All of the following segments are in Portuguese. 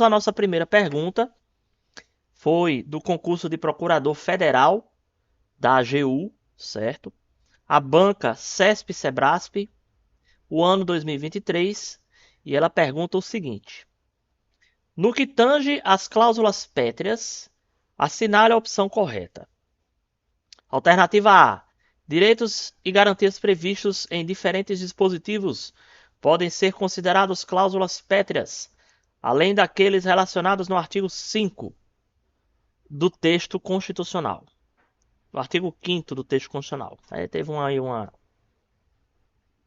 A nossa primeira pergunta foi do concurso de Procurador Federal da AGU, certo? A banca CESP-CEBRASP, o ano 2023, e ela pergunta o seguinte: no que tange às cláusulas pétreas, assinale a opção correta. Alternativa A: direitos e garantias previstos em diferentes dispositivos podem ser considerados cláusulas pétreas, além daqueles relacionados no artigo 5 do texto constitucional. No artigo 5º do texto constitucional. Aí teve uma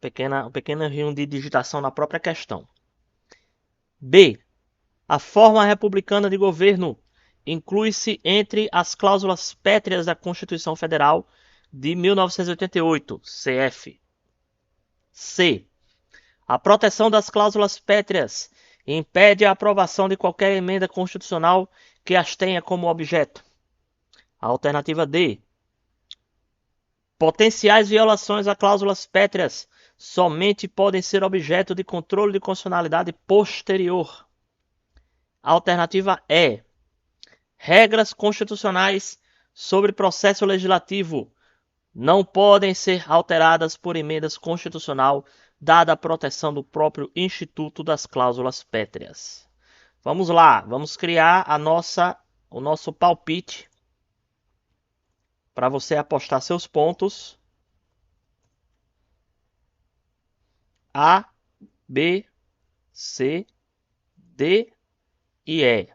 pequena erro de digitação na própria questão. B. A forma republicana de governo inclui-se entre as cláusulas pétreas da Constituição Federal de 1988, CF. C. A proteção das cláusulas pétreas impede a aprovação de qualquer emenda constitucional que as tenha como objeto. A alternativa D. Potenciais violações a cláusulas pétreas somente podem ser objeto de controle de constitucionalidade posterior. A alternativa E. Regras constitucionais sobre processo legislativo não podem ser alteradas por emendas constitucional, dada a proteção do próprio Instituto das Cláusulas Pétreas. Vamos lá, vamos criar o nosso palpite para você apostar seus pontos. A, B, C, D e E.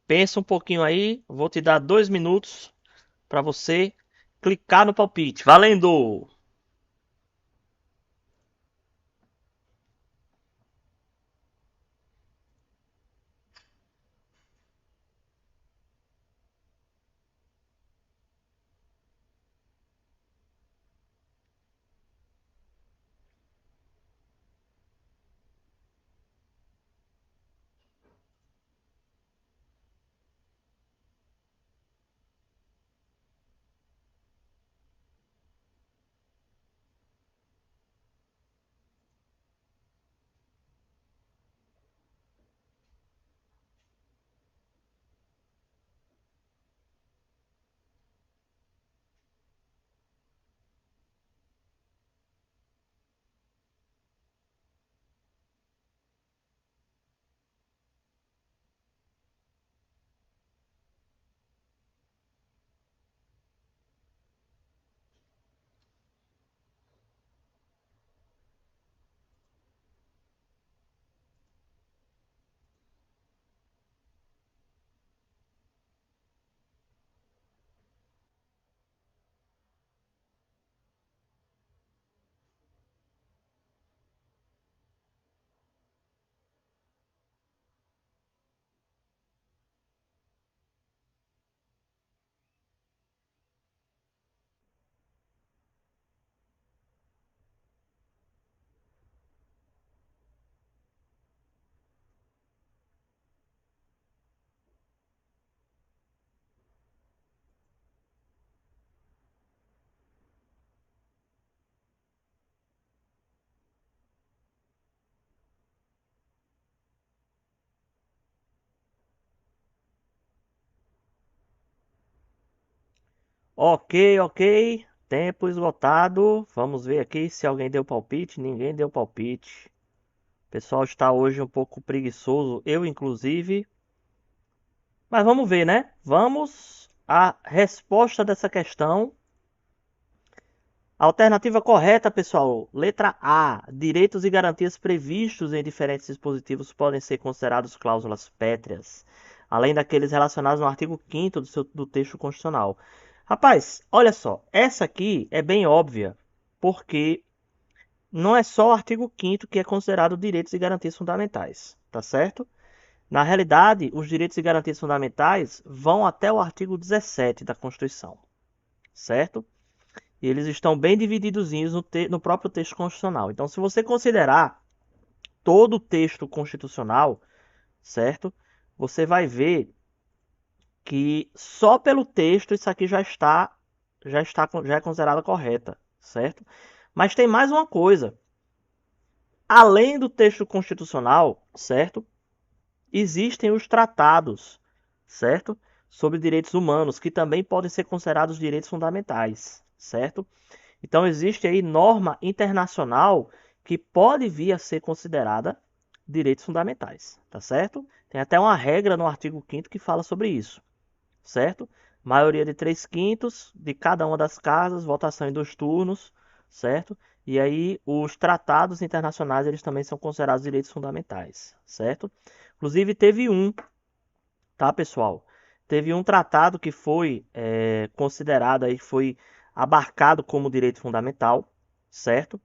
Pensa um pouquinho aí, vou te dar 2 minutos para você clicar no palpite. Valendo! Ok, ok. Tempo esgotado. Vamos ver aqui se alguém deu palpite. Ninguém deu palpite. O pessoal está hoje um pouco preguiçoso, eu inclusive. Mas vamos ver, né? Vamos à resposta dessa questão. A alternativa correta, pessoal, letra A. Direitos e garantias previstos em diferentes dispositivos podem ser considerados cláusulas pétreas, além daqueles relacionados no artigo 5º do texto constitucional. Rapaz, olha só, essa aqui é bem óbvia, porque não é só o artigo 5º que é considerado direitos e garantias fundamentais, tá certo? Na realidade, os direitos e garantias fundamentais vão até o artigo 17 da Constituição, certo? E eles estão bem divididozinhos no próprio texto constitucional. Então, se você considerar todo o texto constitucional, certo? Você vai ver que só pelo texto isso aqui já é considerada correta, certo? Mas tem mais uma coisa. Além do texto constitucional, certo? existem os tratados, certo? Sobre direitos humanos, que também podem ser considerados direitos fundamentais, certo? Então existe aí norma internacional que pode vir a ser considerada direitos fundamentais, tá certo? Tem até uma regra no artigo 5º que fala sobre isso, certo? Maioria de 3/5 de cada uma das casas, votação em 2 turnos, certo? E aí os tratados internacionais eles também são considerados direitos fundamentais, certo? Inclusive teve tá, pessoal? Teve um tratado que foi considerado aí, foi abarcado como direito fundamental, certo?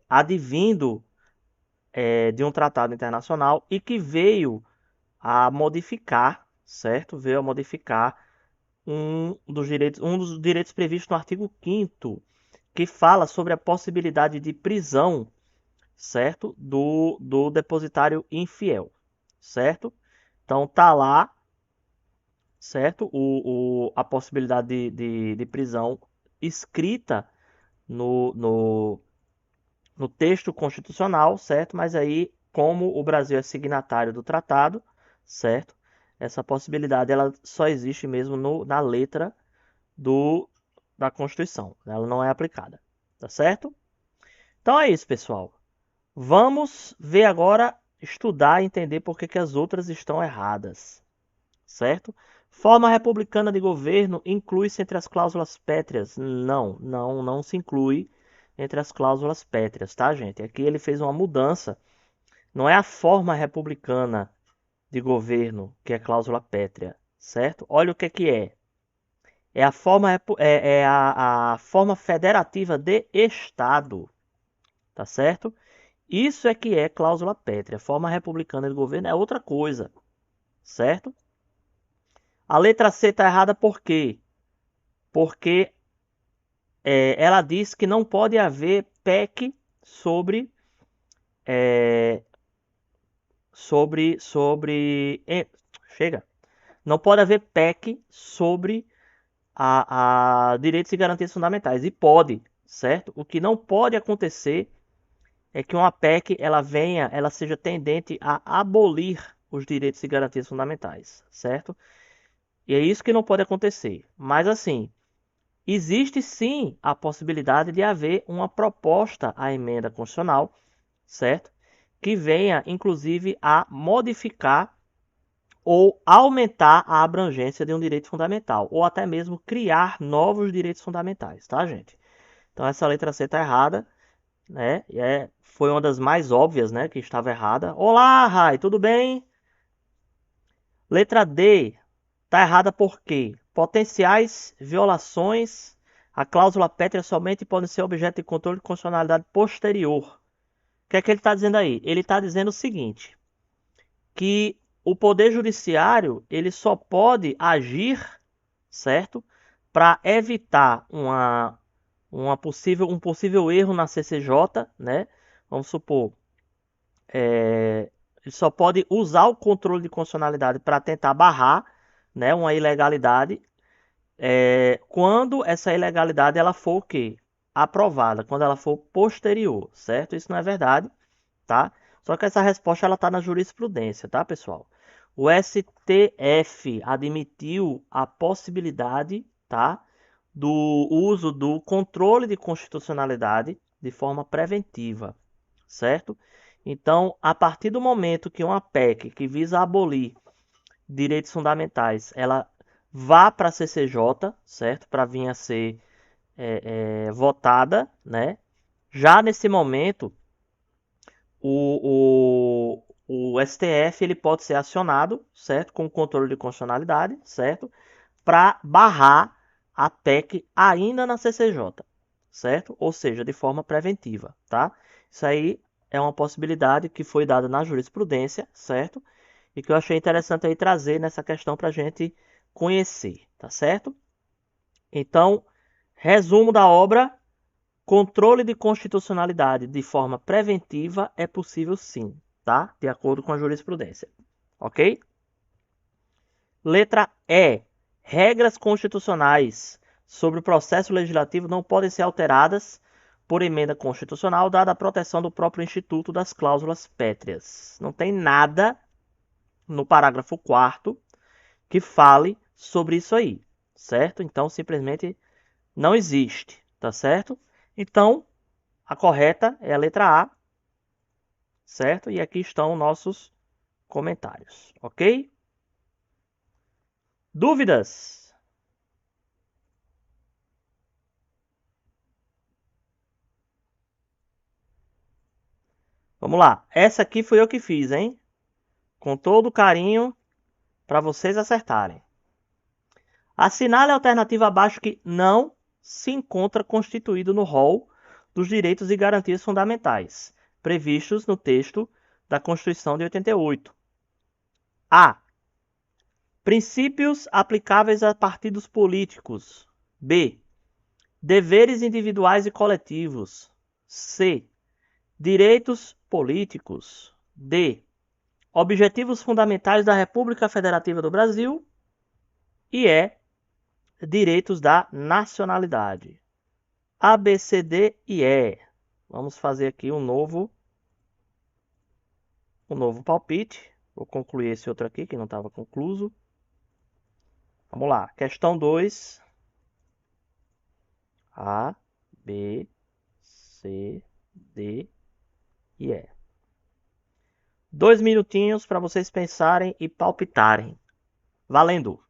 Advindo de um tratado internacional e que veio a modificar, certo? Veio a modificar um dos direitos previstos no artigo 5º, que fala sobre a possibilidade de prisão, certo? Do depositário infiel, certo? Então tá lá, certo? A possibilidade de prisão escrita no no texto constitucional, certo? Mas aí, como o Brasil é signatário do tratado, certo? Essa possibilidade ela só existe mesmo na letra do, da Constituição. Ela não é aplicada, tá certo? Então é isso, pessoal. Vamos ver agora, estudar e entender por que as outras estão erradas, certo? Forma republicana de governo inclui-se entre as cláusulas pétreas? Não se inclui entre as cláusulas pétreas, tá, gente? Aqui ele fez uma mudança. Não é a forma republicana de governo que é cláusula pétrea, certo? Olha o que é. É a forma, a forma federativa de Estado, tá certo? Isso é que é cláusula pétrea. Forma republicana de governo é outra coisa, certo? A letra C está errada por quê? Porque ela diz que não pode haver PEC sobre chega. Não pode haver PEC sobre a direitos e garantias fundamentais. E pode, certo? O que não pode acontecer é que uma PEC ela seja tendente a abolir os direitos e garantias fundamentais, certo? E é isso que não pode acontecer. Mas assim, existe sim a possibilidade de haver uma proposta à emenda constitucional, certo? Que venha, inclusive, a modificar ou aumentar a abrangência de um direito fundamental, ou até mesmo criar novos direitos fundamentais, tá, gente? Então essa letra C está errada, né? Foi uma das mais óbvias, né, que estava errada. Olá, Rai, tudo bem? Letra D está errada por quê? Potenciais violações à cláusula pétrea somente podem ser objeto de controle de constitucionalidade posterior. O que é que ele está dizendo aí? Ele está dizendo o seguinte, que o Poder Judiciário ele só pode agir, certo? Para evitar um possível erro na CCJ, né? Vamos supor, ele só pode usar o controle de constitucionalidade para tentar barrar, né, uma ilegalidade, quando essa ilegalidade ela for o quê? Aprovada, quando ela for posterior, certo? Isso não é verdade, tá? Só que essa resposta ela está na jurisprudência, tá, pessoal? O STF admitiu a possibilidade, tá, do uso do controle de constitucionalidade de forma preventiva, certo? Então, a partir do momento que uma PEC que visa abolir direitos fundamentais, ela vá para a CCJ, certo? Para vir a ser votada, né? Já nesse momento, o STF ele pode ser acionado, certo? Com o controle de constitucionalidade, certo? Para barrar a PEC ainda na CCJ, certo? Ou seja, de forma preventiva, tá? Isso aí é uma possibilidade que foi dada na jurisprudência, certo? E que eu achei interessante aí trazer nessa questão para a gente conhecer, tá certo? Então, resumo da obra: controle de constitucionalidade de forma preventiva é possível sim, tá? De acordo com a jurisprudência, ok? Letra E. Regras constitucionais sobre o processo legislativo não podem ser alteradas por emenda constitucional, dada a proteção do próprio Instituto das Cláusulas Pétreas. Não tem nada no parágrafo 4º que fale sobre isso aí, certo? Então, simplesmente não existe, tá certo? Então, a correta é a letra A, certo? E aqui estão nossos comentários, ok? Dúvidas? Vamos lá. Essa aqui foi eu que fiz, hein? Com todo carinho para vocês acertarem. Assinale a alternativa abaixo que não se encontra constituído no rol dos direitos e garantias fundamentais previstos no texto da Constituição de 88. A. Princípios aplicáveis a partidos políticos. B. Deveres individuais e coletivos. C. Direitos políticos. D. Objetivos fundamentais da República Federativa do Brasil. E E. Direitos da nacionalidade. A, B, C, D e E. Vamos fazer aqui um novo palpite. Vou concluir esse outro aqui que não estava concluso. Vamos lá. Questão 2. A, B, C, D e E. 2 minutinhos para vocês pensarem e palpitarem. Valendo!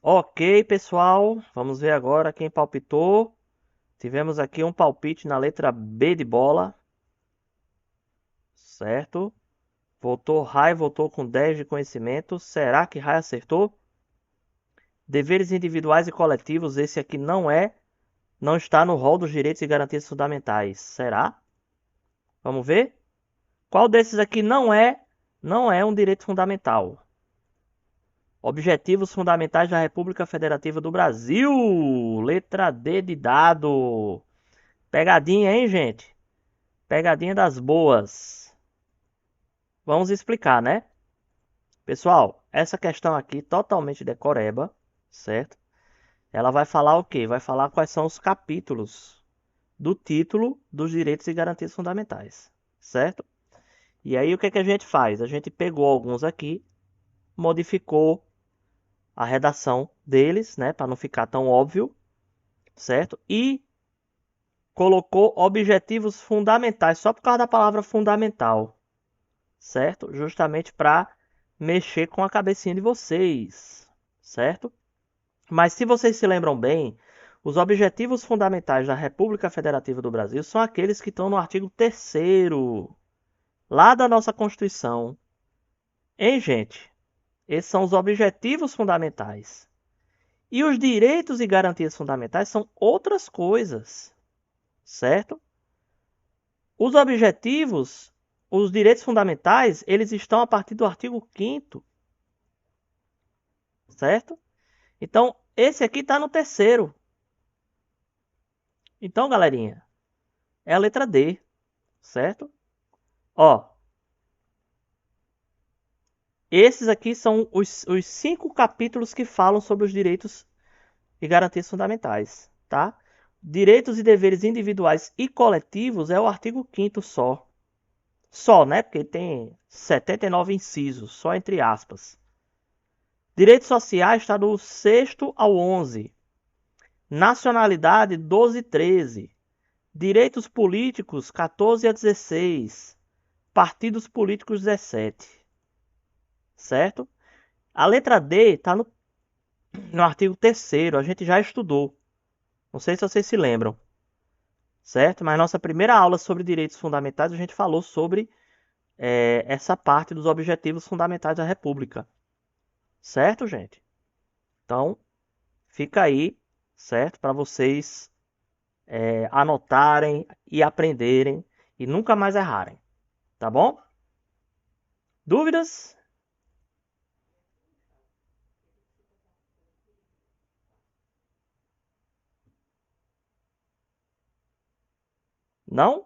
Ok, pessoal. Vamos ver agora quem palpitou. Tivemos aqui um palpite na letra B de bola. Certo? Votou Rai, votou com 10 de conhecimento. Será que Rai acertou? Deveres individuais e coletivos. Esse aqui não está no rol dos direitos e garantias fundamentais. Será? Vamos ver? Qual desses aqui não é um direito fundamental? Objetivos fundamentais da República Federativa do Brasil. Letra D de dado. Pegadinha, hein, gente? Pegadinha das boas. Vamos explicar, né? Pessoal, essa questão aqui totalmente decoreba, certo? Ela vai falar o quê? Vai falar quais são os capítulos do título dos direitos e garantias fundamentais, certo? E aí o que é que a gente faz? A gente pegou alguns aqui, modificou a redação deles, né, para não ficar tão óbvio, certo? E colocou objetivos fundamentais, só por causa da palavra fundamental, certo? Justamente para mexer com a cabecinha de vocês, certo? Mas se vocês se lembram bem, os objetivos fundamentais da República Federativa do Brasil são aqueles que estão no artigo 3º, lá da nossa Constituição. Hein, gente? Esses são os objetivos fundamentais. E os direitos e garantias fundamentais são outras coisas, certo? Os objetivos, os direitos fundamentais, eles estão a partir do artigo 5º, certo? Então, esse aqui está no terceiro. Então, galerinha, é a letra D, certo? Ó, esses aqui são os 5 capítulos que falam sobre os direitos e garantias fundamentais, tá? Direitos e deveres individuais e coletivos é o artigo 5º só. Só, né? Porque tem 79 incisos, só entre aspas. Direitos sociais está do 6º ao 11. Nacionalidade, 12 e 13. Direitos políticos, 14 a 16. Partidos políticos, 17. Certo? A letra D está no artigo 3º, a gente já estudou. Não sei se vocês se lembram. Certo? Mas nossa primeira aula sobre direitos fundamentais, a gente falou sobre essa parte dos objetivos fundamentais da República. Certo, gente? Então, fica aí, certo? Para vocês anotarem e aprenderem e nunca mais errarem. Tá bom? Dúvidas? Não?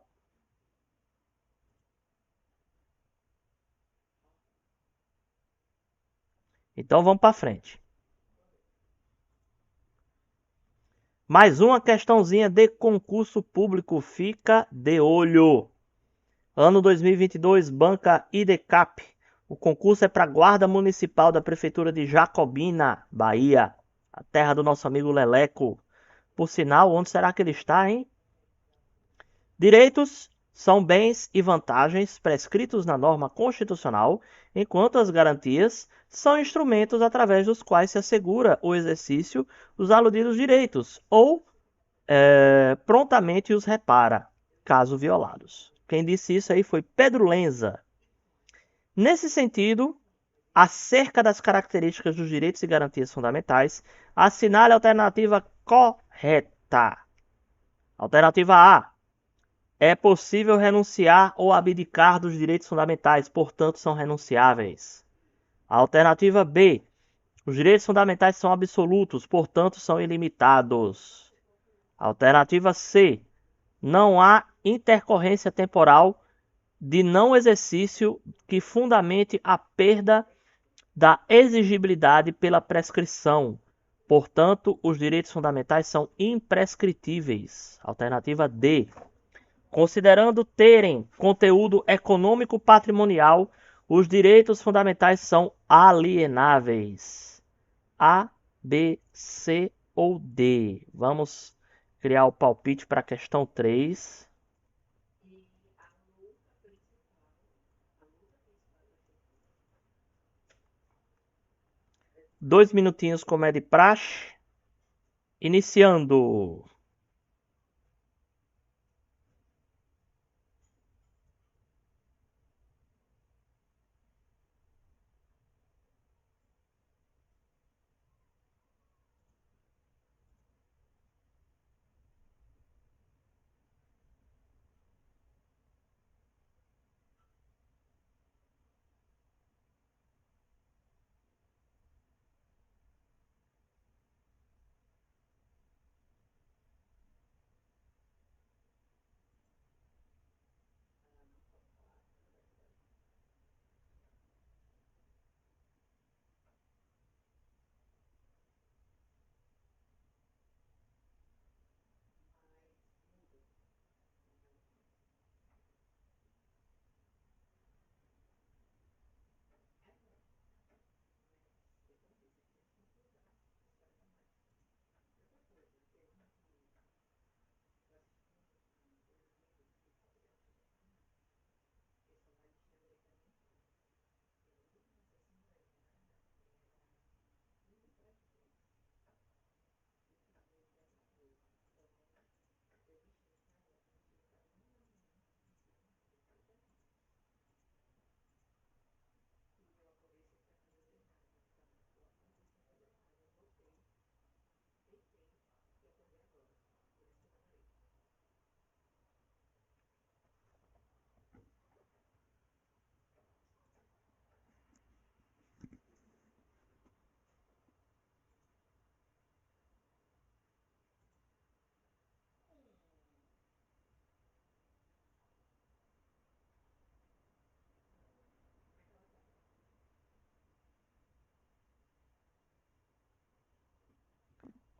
Então vamos para frente. Mais uma questãozinha de concurso público. Fica de olho. Ano 2022, banca IDCAP. O concurso é para Guarda Municipal da Prefeitura de Jacobina, Bahia. A terra do nosso amigo Leleco. Por sinal, onde será que ele está, hein? Direitos são bens e vantagens prescritos na norma constitucional, enquanto as garantias são instrumentos através dos quais se assegura o exercício dos aludidos direitos ou prontamente os repara, caso violados. Quem disse isso aí foi Pedro Lenza. Nesse sentido, acerca das características dos direitos e garantias fundamentais, assinale a alternativa correta. Alternativa A. É possível renunciar ou abdicar dos direitos fundamentais, portanto são renunciáveis. Alternativa B. Os direitos fundamentais são absolutos, portanto são ilimitados. Alternativa C. Não há intercorrência temporal de não exercício que fundamente a perda da exigibilidade pela prescrição. Portanto, os direitos fundamentais são imprescritíveis. Alternativa D. Considerando terem conteúdo econômico patrimonial, os direitos fundamentais são alienáveis. A, B, C ou D? Vamos criar o palpite para a questão 3. Dois minutinhos como é de praxe. Iniciando.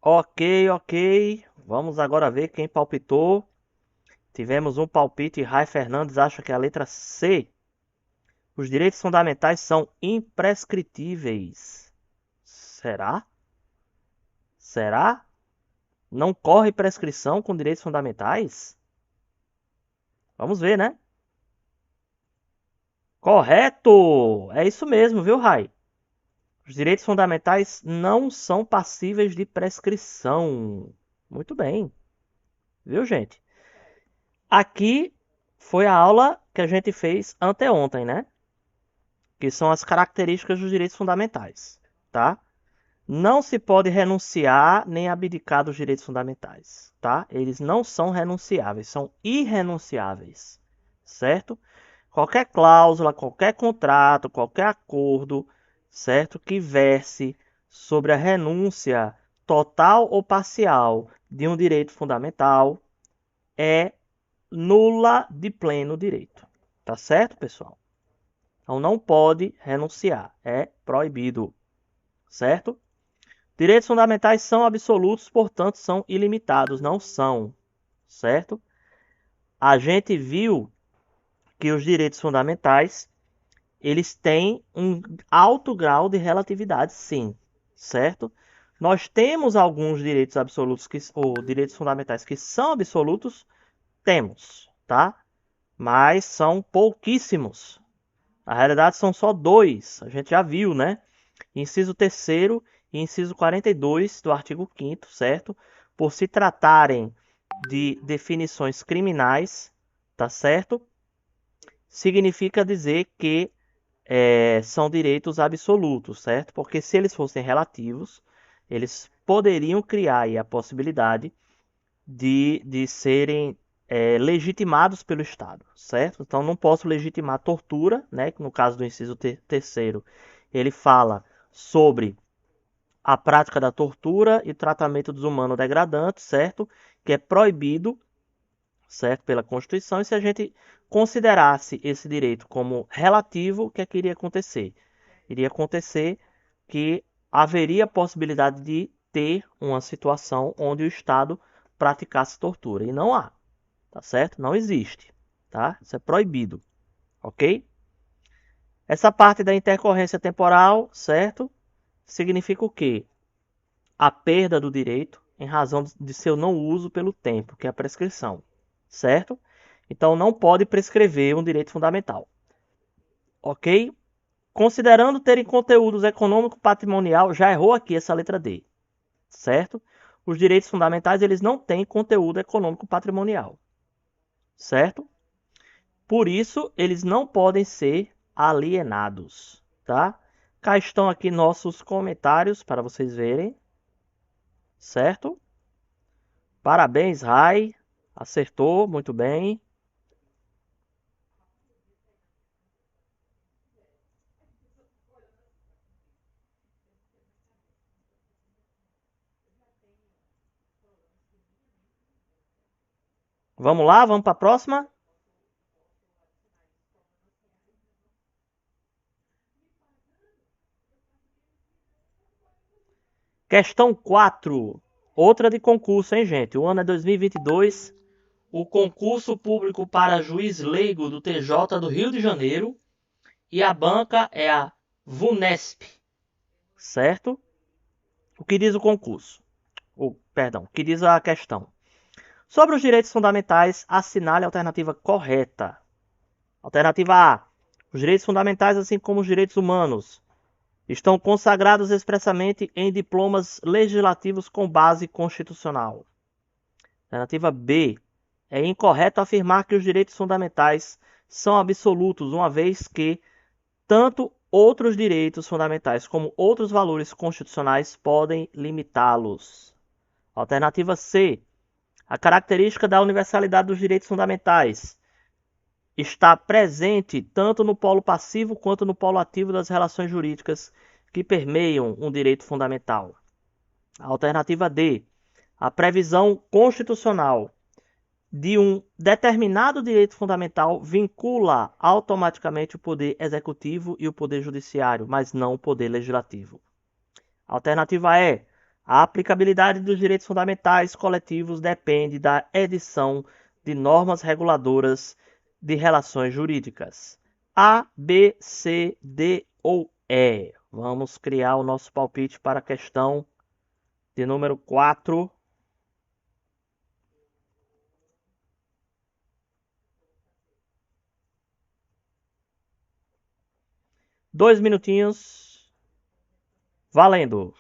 Ok, ok. Vamos agora ver quem palpitou. Tivemos um palpite. Rai Fernandes acha que é a letra C. Os direitos fundamentais são imprescritíveis. Será? Será? Não corre prescrição com direitos fundamentais? Vamos ver, né? Correto! É isso mesmo, viu, Rai? Os direitos fundamentais não são passíveis de prescrição. Muito bem, viu, gente? Aqui foi a aula que a gente fez anteontem, né? Que são as características dos direitos fundamentais, tá? Não se pode renunciar nem abdicar dos direitos fundamentais, tá? Eles não são renunciáveis, são irrenunciáveis, certo? Qualquer cláusula, qualquer contrato, qualquer acordo, certo? Que verse sobre a renúncia total ou parcial de um direito fundamental é nula de pleno direito. Tá certo, pessoal? Então não pode renunciar, é proibido, certo? Direitos fundamentais são absolutos, portanto são ilimitados, não são, certo? A gente viu que os direitos fundamentais, eles têm um alto grau de relatividade, sim, certo? Nós temos alguns direitos absolutos ou direitos fundamentais que são absolutos, temos, tá? Mas são pouquíssimos. Na realidade são só dois, a gente já viu, né? Inciso 3º e inciso 42 do artigo 5º, certo? Por se tratarem de definições criminais, tá certo? Significa dizer que são direitos absolutos, certo? Porque se eles fossem relativos, eles poderiam criar aí a possibilidade de serem legitimados pelo Estado, certo? Então não posso legitimar tortura, né? No caso do inciso 3º, ele fala sobre a prática da tortura e tratamento desumano degradante, certo? Que é proibido, certo? Pela Constituição. E se a gente considerasse esse direito como relativo, o que é que iria acontecer? Iria acontecer que haveria a possibilidade de ter uma situação onde o Estado praticasse tortura. E não há, tá certo? Não existe, tá? Isso é proibido, ok? Essa parte da intercorrência temporal, certo? Significa o quê? A perda do direito em razão de seu não uso pelo tempo, que é a prescrição, certo? Então não pode prescrever um direito fundamental, ok? Considerando terem conteúdos econômico patrimonial, já errou aqui essa letra D, certo? Os direitos fundamentais eles não têm conteúdo econômico patrimonial, certo? Por isso eles não podem ser alienados, tá? Cá estão aqui nossos comentários para vocês verem, certo? Parabéns, Rai. Acertou, muito bem. Vamos lá, vamos para a próxima? Questão 4. Outra de concurso, hein, gente? O ano é 2022. O concurso público para juiz leigo do TJ do Rio de Janeiro. E a banca é a VUNESP. Certo? O que diz o concurso? Perdão, o que diz a questão? Sobre os direitos fundamentais, assinale a alternativa correta. Alternativa A. Os direitos fundamentais, assim como os direitos humanos, estão consagrados expressamente em diplomas legislativos com base constitucional. Alternativa B. É incorreto afirmar que os direitos fundamentais são absolutos, uma vez que tanto outros direitos fundamentais como outros valores constitucionais podem limitá-los. Alternativa C. A característica da universalidade dos direitos fundamentais está presente tanto no polo passivo quanto no polo ativo das relações jurídicas que permeiam um direito fundamental. Alternativa D. A previsão constitucional de um determinado direito fundamental vincula automaticamente o poder executivo e o poder judiciário, mas não o poder legislativo. Alternativa E. A aplicabilidade dos direitos fundamentais coletivos depende da edição de normas reguladoras de relações jurídicas. A, B, C, D ou E. Vamos criar o nosso palpite para a questão de número 4. Dois minutinhos. Valendo!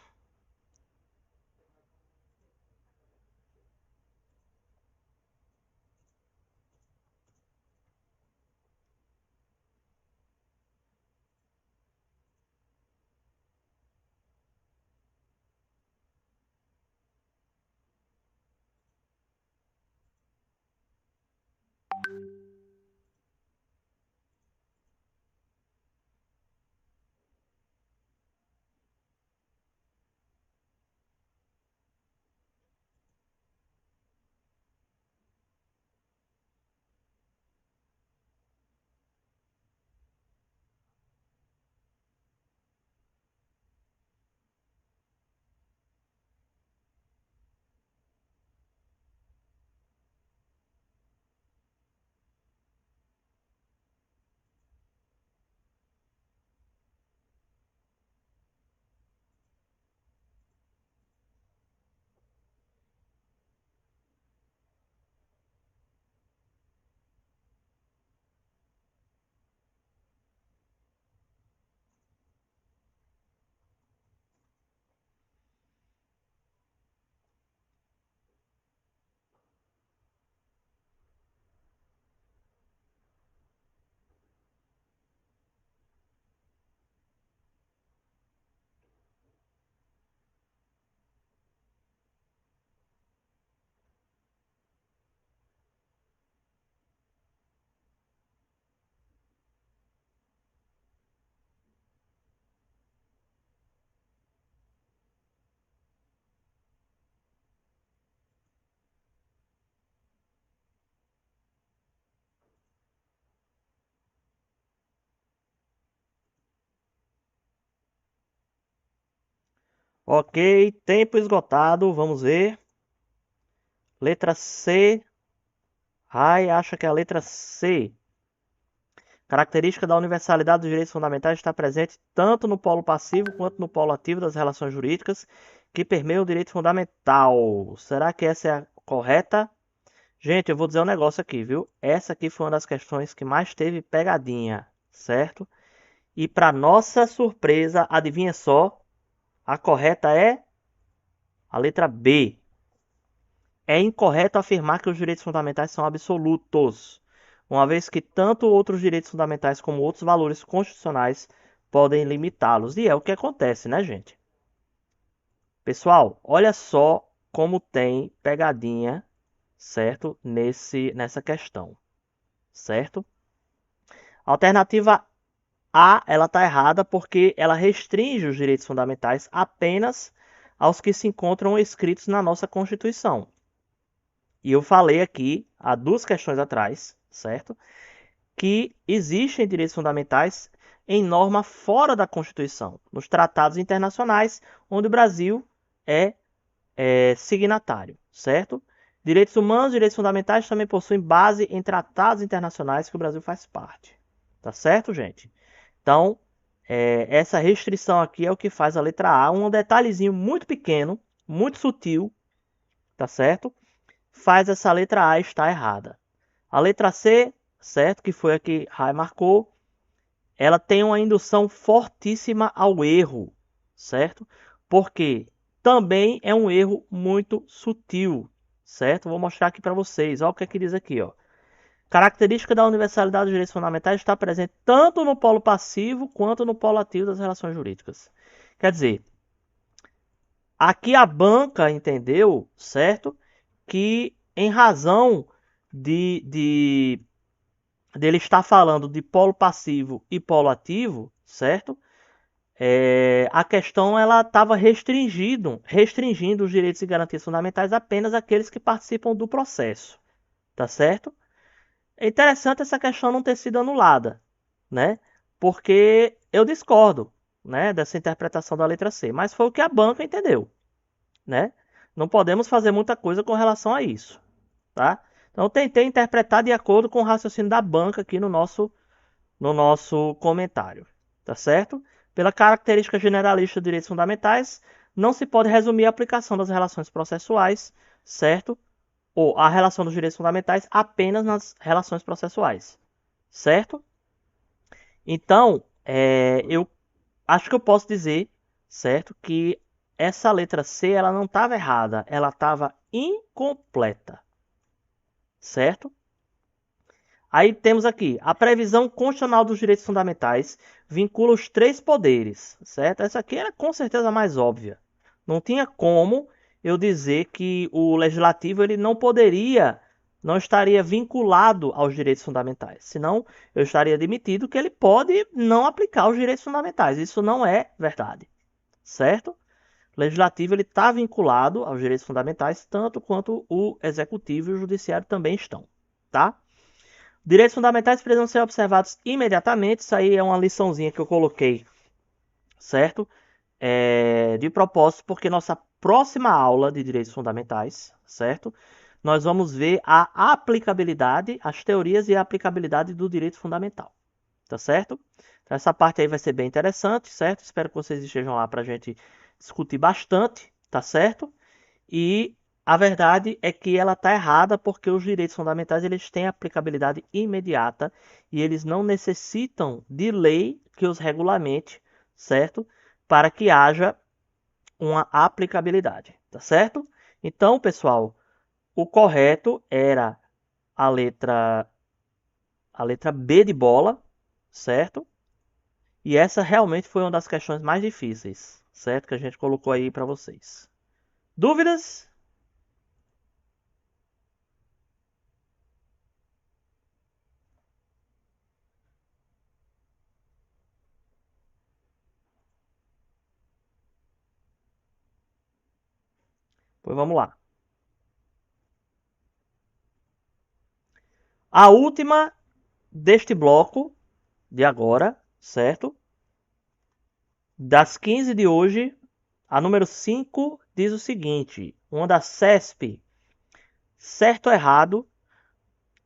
Ok, tempo esgotado. Vamos ver. Letra C. Ai, acha que é a letra C. Característica da universalidade dos direitos fundamentais está presente tanto no polo passivo quanto no polo ativo das relações jurídicas que permeiam o direito fundamental. Será que essa é a correta? Gente, eu vou dizer um negócio aqui, viu? Essa aqui foi uma das questões que mais teve pegadinha, certo? E para nossa surpresa, adivinha só, a correta é a letra B. É incorreto afirmar que os direitos fundamentais são absolutos, uma vez que tanto outros direitos fundamentais como outros valores constitucionais podem limitá-los. E é o que acontece, né, gente? Pessoal, olha só como tem pegadinha, certo? Nessa questão, certo? Alternativa A, ela está errada porque ela restringe os direitos fundamentais apenas aos que se encontram escritos na nossa Constituição. E eu falei aqui, há duas questões atrás, certo? Que existem direitos fundamentais em norma fora da Constituição, nos tratados internacionais, onde o Brasil é signatário, certo? Direitos humanos e direitos fundamentais também possuem base em tratados internacionais que o Brasil faz parte. Tá certo, gente? Então, essa restrição aqui é o que faz a letra A, um detalhezinho muito pequeno, muito sutil, tá certo? Faz essa letra A estar errada. A letra C, certo, que foi a que Rai marcou, ela tem uma indução fortíssima ao erro, certo? Porque também é um erro muito sutil, certo? Vou mostrar aqui para vocês. Olha o que é que diz aqui, ó. Característica da universalidade dos direitos fundamentais está presente tanto no polo passivo quanto no polo ativo das relações jurídicas. Quer dizer, aqui a banca entendeu, certo? Que em razão dele estar falando de polo passivo e polo ativo, certo? A questão ela estava restringindo os direitos e garantias fundamentais apenas àqueles que participam do processo, tá certo? É interessante essa questão não ter sido anulada, né? Porque eu discordo, né, dessa interpretação da letra C, mas foi o que a banca entendeu, né? Não podemos fazer muita coisa com relação a isso, tá? Então, tentei interpretar de acordo com o raciocínio da banca aqui no nosso comentário, tá certo? Pela característica generalista dos direitos fundamentais, não se pode resumir a aplicação das relações processuais, certo? Ou a relação dos direitos fundamentais apenas nas relações processuais, certo? Então, eu acho que eu posso dizer, certo, que essa letra C ela não estava errada, ela estava incompleta, certo? Aí temos aqui, a previsão constitucional dos direitos fundamentais vincula os três poderes, certo? Essa aqui era com certeza a mais óbvia. Não tinha como eu dizer que o legislativo ele não estaria vinculado aos direitos fundamentais. Senão, eu estaria admitido que ele pode não aplicar os direitos fundamentais. Isso não é verdade, certo? O legislativo ele está vinculado aos direitos fundamentais, tanto quanto o executivo e o judiciário também estão, tá? Direitos fundamentais precisam ser observados imediatamente. Isso aí é uma liçãozinha que eu coloquei, certo? De propósito, porque nossa próxima aula de direitos fundamentais, certo? Nós vamos ver a aplicabilidade, as teorias e a aplicabilidade do direito fundamental, tá certo? Então, essa parte aí vai ser bem interessante, certo? Espero que vocês estejam lá para a gente discutir bastante, tá certo? E a verdade é que ela está errada porque os direitos fundamentais eles têm aplicabilidade imediata e eles não necessitam de lei que os regulamente, certo? Para que haja uma aplicabilidade, tá certo? Então, pessoal, o correto era a letra a letra B de bola, certo? E essa realmente foi uma das questões mais difíceis, certo? Que a gente colocou aí para vocês. Dúvidas? Pois vamos lá. A última deste bloco de agora, certo? Das 15 de hoje, a número 5 diz o seguinte: uma da CESP, certo ou errado,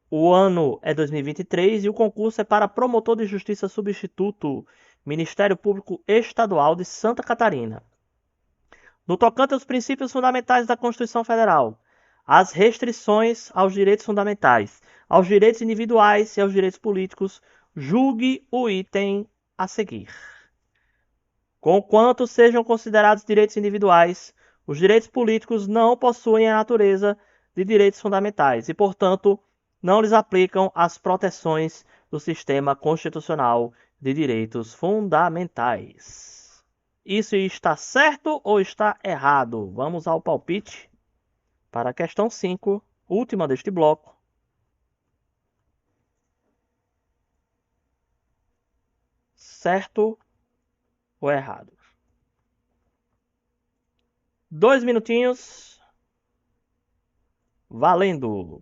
o ano é 2023 e o concurso é para promotor de justiça substituto, Ministério Público Estadual de Santa Catarina. No tocante aos princípios fundamentais da Constituição Federal, às restrições aos direitos fundamentais, aos direitos individuais e aos direitos políticos, julgue o item a seguir. Conquanto sejam considerados direitos individuais, os direitos políticos não possuem a natureza de direitos fundamentais e, portanto, não lhes aplicam as proteções do sistema constitucional de direitos fundamentais. Isso está certo ou está errado? Vamos ao palpite para a questão 5, última deste bloco. Certo ou errado? 2 minutinhos. Valendo!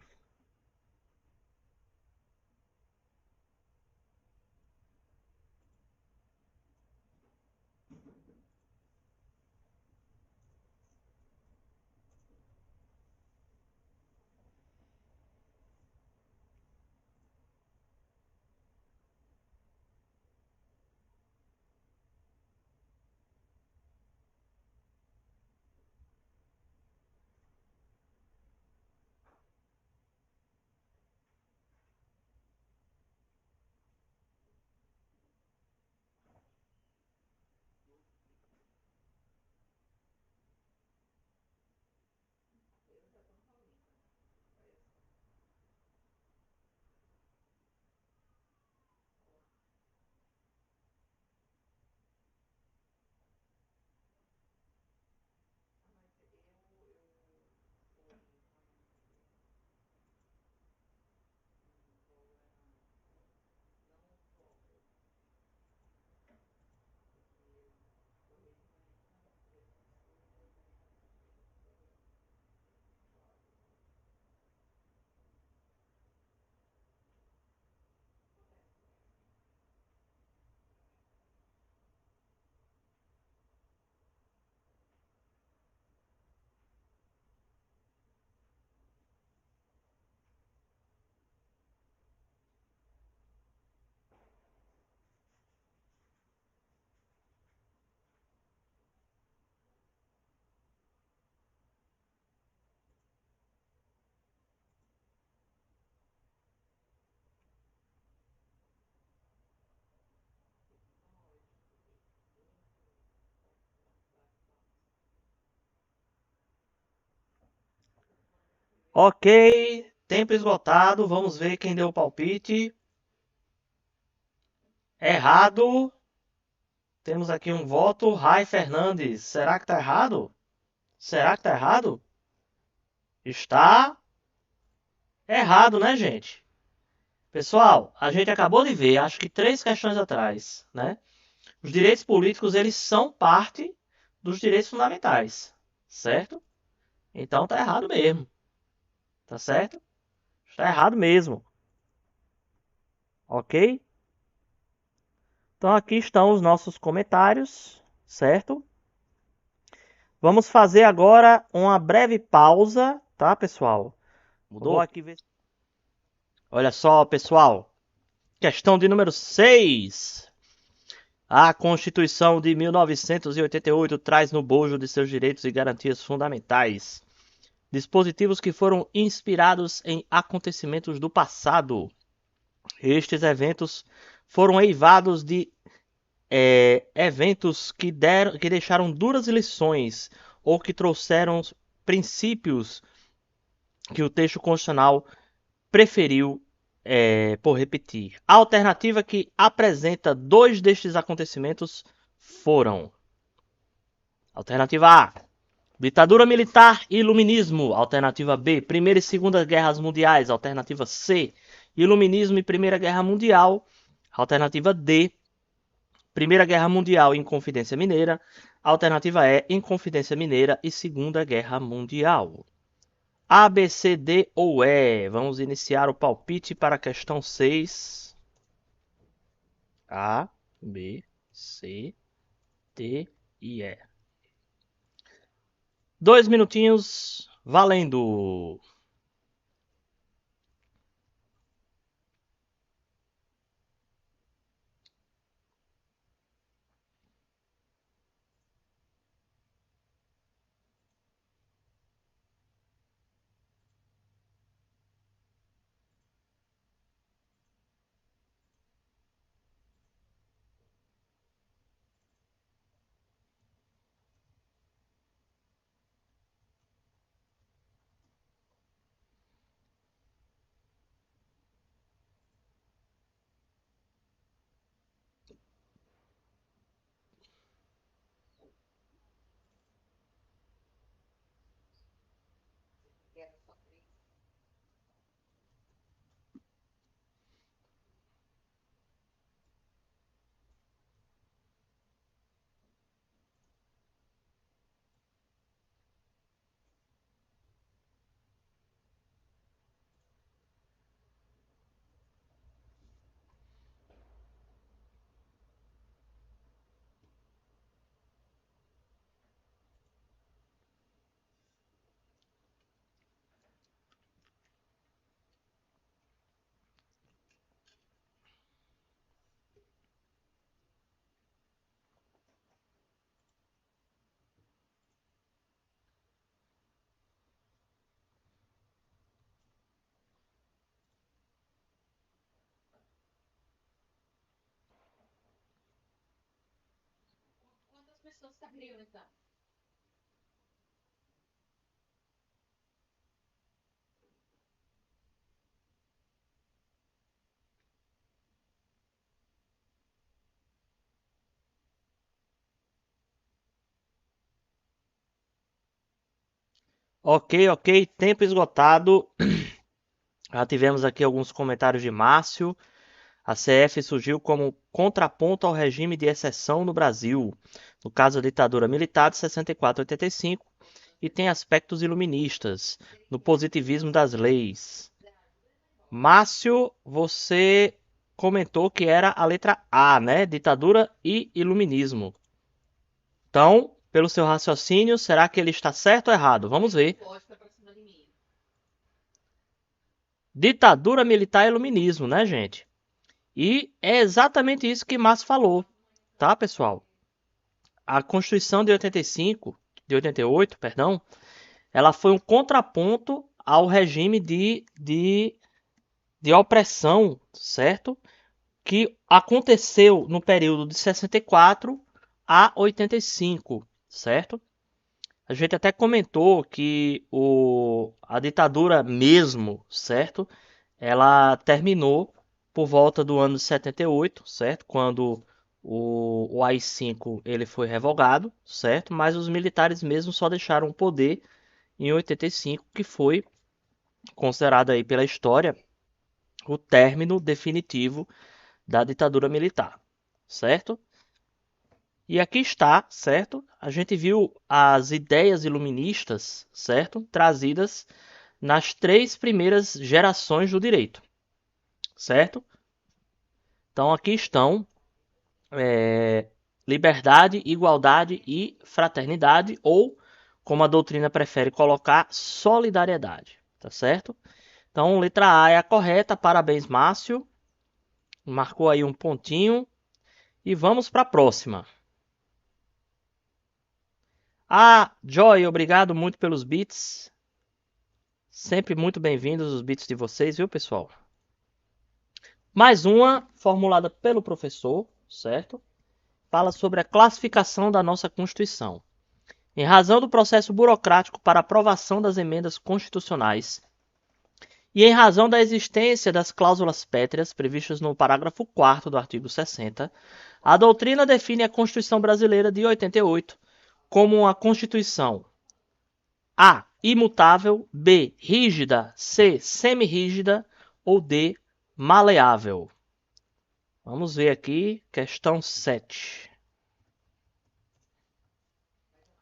Ok, tempo esgotado. Vamos ver quem deu o palpite. Errado. Temos aqui um voto. Rai Fernandes. Será que tá errado? Será que tá errado? Está errado, né, gente? Pessoal, a gente acabou de ver, acho que 3 questões atrás, né? Os direitos políticos, eles são parte dos direitos fundamentais, certo? Então tá errado mesmo, tá certo? Está errado mesmo, ok? Então aqui estão os nossos comentários, certo? Vamos fazer agora uma breve pausa, tá, pessoal? Mudou? Vou aqui ver. Olha só, pessoal. Questão de número 6. A Constituição de 1988 traz no bojo de seus direitos e garantias fundamentais dispositivos que foram inspirados em acontecimentos do passado. Estes eventos foram eivados de eventos que deixaram duras lições ou que trouxeram princípios que o texto constitucional preferiu por repetir. A alternativa que apresenta dois destes acontecimentos foram: alternativa A, ditadura militar e iluminismo. Alternativa B, Primeira e Segunda Guerras Mundiais. Alternativa C, iluminismo e Primeira Guerra Mundial. Alternativa D, Primeira Guerra Mundial e Inconfidência Mineira. Alternativa E, Inconfidência Mineira e Segunda Guerra Mundial. A, B, C, D ou E. Vamos iniciar o palpite para a questão 6. A, B, C, D e E. 2 minutinhos, valendo! Ok, ok, tempo esgotado. Já tivemos aqui alguns comentários de Márcio. A CF surgiu como contraponto ao regime de exceção no Brasil, no caso da ditadura militar de 64 a 85, e tem aspectos iluministas no positivismo das leis. Márcio, você comentou que era a letra A, né? Ditadura e iluminismo. Então, pelo seu raciocínio, será que ele está certo ou errado? Vamos ver. Ditadura militar e iluminismo, né, gente? E é exatamente isso que Márcio falou, tá, pessoal? A Constituição de 85, de 88, perdão, ela foi um contraponto ao regime de opressão, certo? Que aconteceu no período de 64 a 85, certo? A gente até comentou que a ditadura mesmo, certo? Ela terminou por volta do ano de 78, certo? Quando o AI-5 ele foi revogado, certo? Mas os militares mesmo só deixaram o poder em 85, que foi considerado aí pela história o término definitivo da ditadura militar, certo? E aqui está, certo? A gente viu as ideias iluministas, certo? Trazidas nas três primeiras gerações do direito, certo? Então aqui estão liberdade, igualdade e fraternidade, ou, como a doutrina prefere colocar, solidariedade, tá certo? Então, letra A é a correta, parabéns, Márcio. Marcou aí um pontinho. E vamos para a próxima. Ah, Joy, obrigado muito pelos bits. Sempre muito bem-vindos os bits de vocês, viu, pessoal? Mais uma formulada pelo professor, certo? Fala sobre a classificação da nossa Constituição. Em razão do processo burocrático para aprovação das emendas constitucionais e em razão da existência das cláusulas pétreas previstas no parágrafo 4º do artigo 60, a doutrina define a Constituição brasileira de 88 como uma Constituição A. Imutável, B. Rígida, C. Semirrígida ou D. Maleável. Vamos ver aqui, questão 7.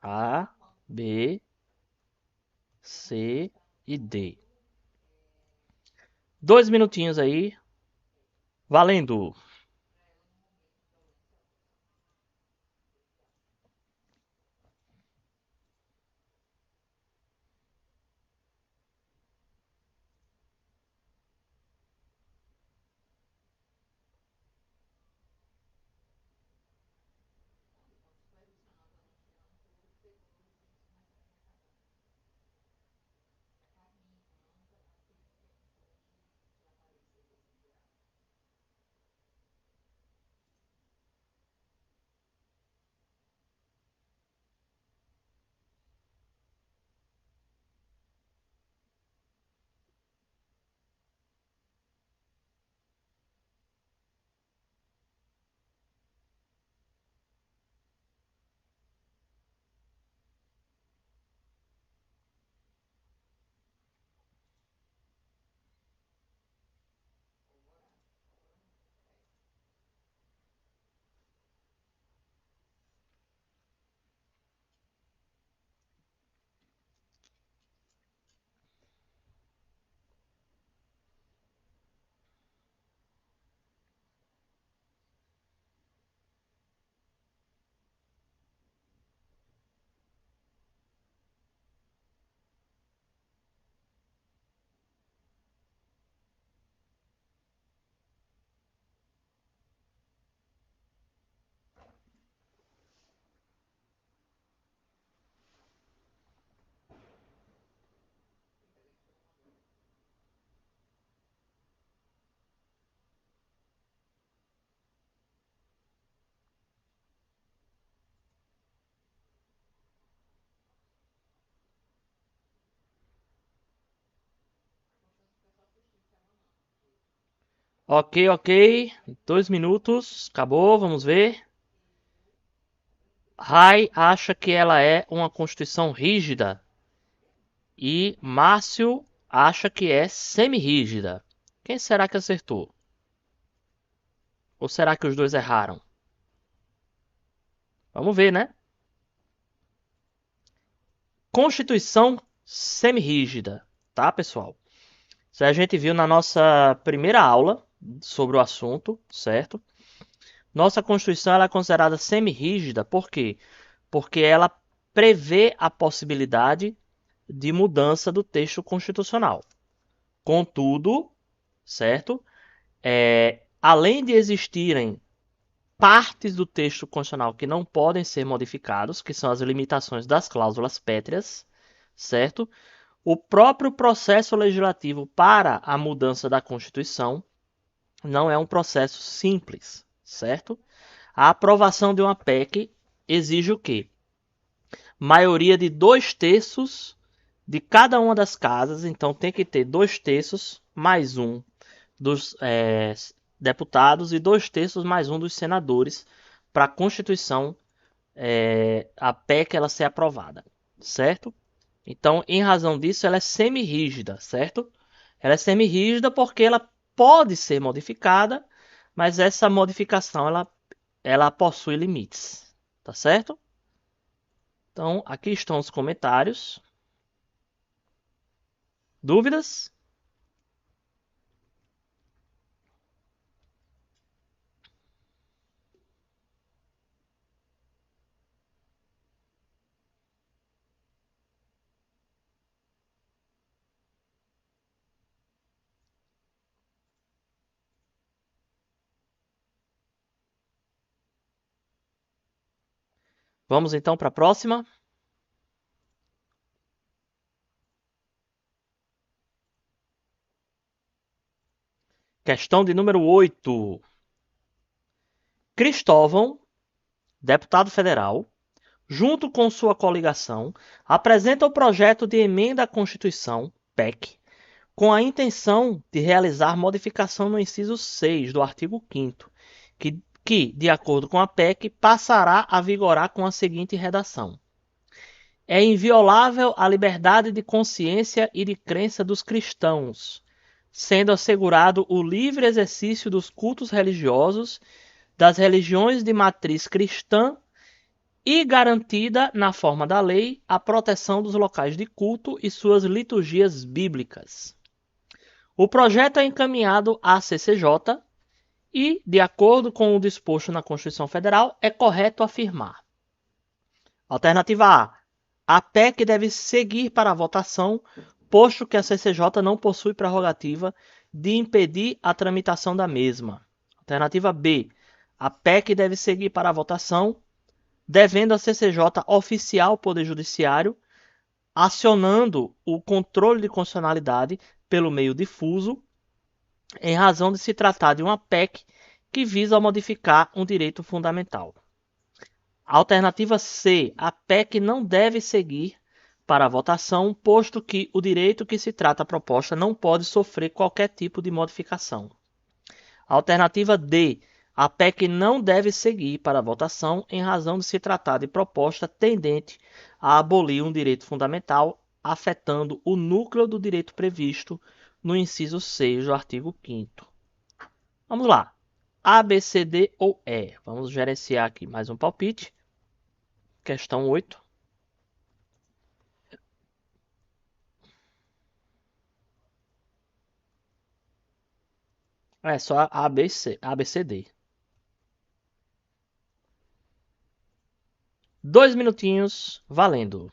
A, B, C e D. 2 minutinhos aí, valendo! Ok, ok. 2 minutos. Acabou, vamos ver. Rai acha que ela é uma Constituição rígida e Márcio acha que é semirrígida. Quem será que acertou? Ou será que os dois erraram? Vamos ver, né? Constituição semirrígida, tá, pessoal? Isso a gente viu na nossa primeira aula sobre o assunto, certo? Nossa Constituição ela é considerada semirrígida, por quê? Porque ela prevê a possibilidade de mudança do texto constitucional. Contudo, certo? Além de existirem partes do texto constitucional que não podem ser modificados, que são as limitações das cláusulas pétreas, certo? O próprio processo legislativo para a mudança da Constituição não é um processo simples, certo? A aprovação de uma PEC exige o quê? maioria de 2/3 de cada uma das casas. Então tem que ter 2/3 mais um dos deputados e 2/3 mais um dos senadores para a Constituição, a PEC, ela ser aprovada, certo? Então, em razão disso, ela é semi-rígida, certo? Ela é semi-rígida porque ela pode ser modificada, mas essa modificação ela possui limites, tá certo? Então, aqui estão os comentários. Dúvidas? Vamos então para a próxima. Questão de número 8. Cristóvão, deputado federal, junto com sua coligação, apresenta o projeto de emenda à Constituição, PEC, com a intenção de realizar modificação no inciso 6 do artigo 5º, que, de acordo com a PEC, passará a vigorar com a seguinte redação: é inviolável a liberdade de consciência e de crença dos cristãos, sendo assegurado o livre exercício dos cultos religiosos das religiões de matriz cristã e garantida, na forma da lei, a proteção dos locais de culto e suas liturgias bíblicas. O projeto é encaminhado à CCJ e, de acordo com o disposto na Constituição Federal, é correto afirmar: alternativa A. A PEC deve seguir para a votação, posto que a CCJ não possui prerrogativa de impedir a tramitação da mesma. Alternativa B. A PEC deve seguir para a votação, devendo a CCJ oficiar o Poder Judiciário, acionando o controle de constitucionalidade pelo meio difuso, em razão de se tratar de uma PEC que visa modificar um direito fundamental. Alternativa C. A PEC não deve seguir para a votação, posto que o direito que se trata a proposta não pode sofrer qualquer tipo de modificação. Alternativa D. A PEC não deve seguir para a votação em razão de se tratar de proposta tendente a abolir um direito fundamental, afetando o núcleo do direito previsto no inciso 6 do artigo 5º. Vamos lá. A, B, C, D ou E. Vamos gerenciar aqui mais um palpite. Questão 8. É só A, B, C, A, B, C, D. 2 minutinhos, valendo.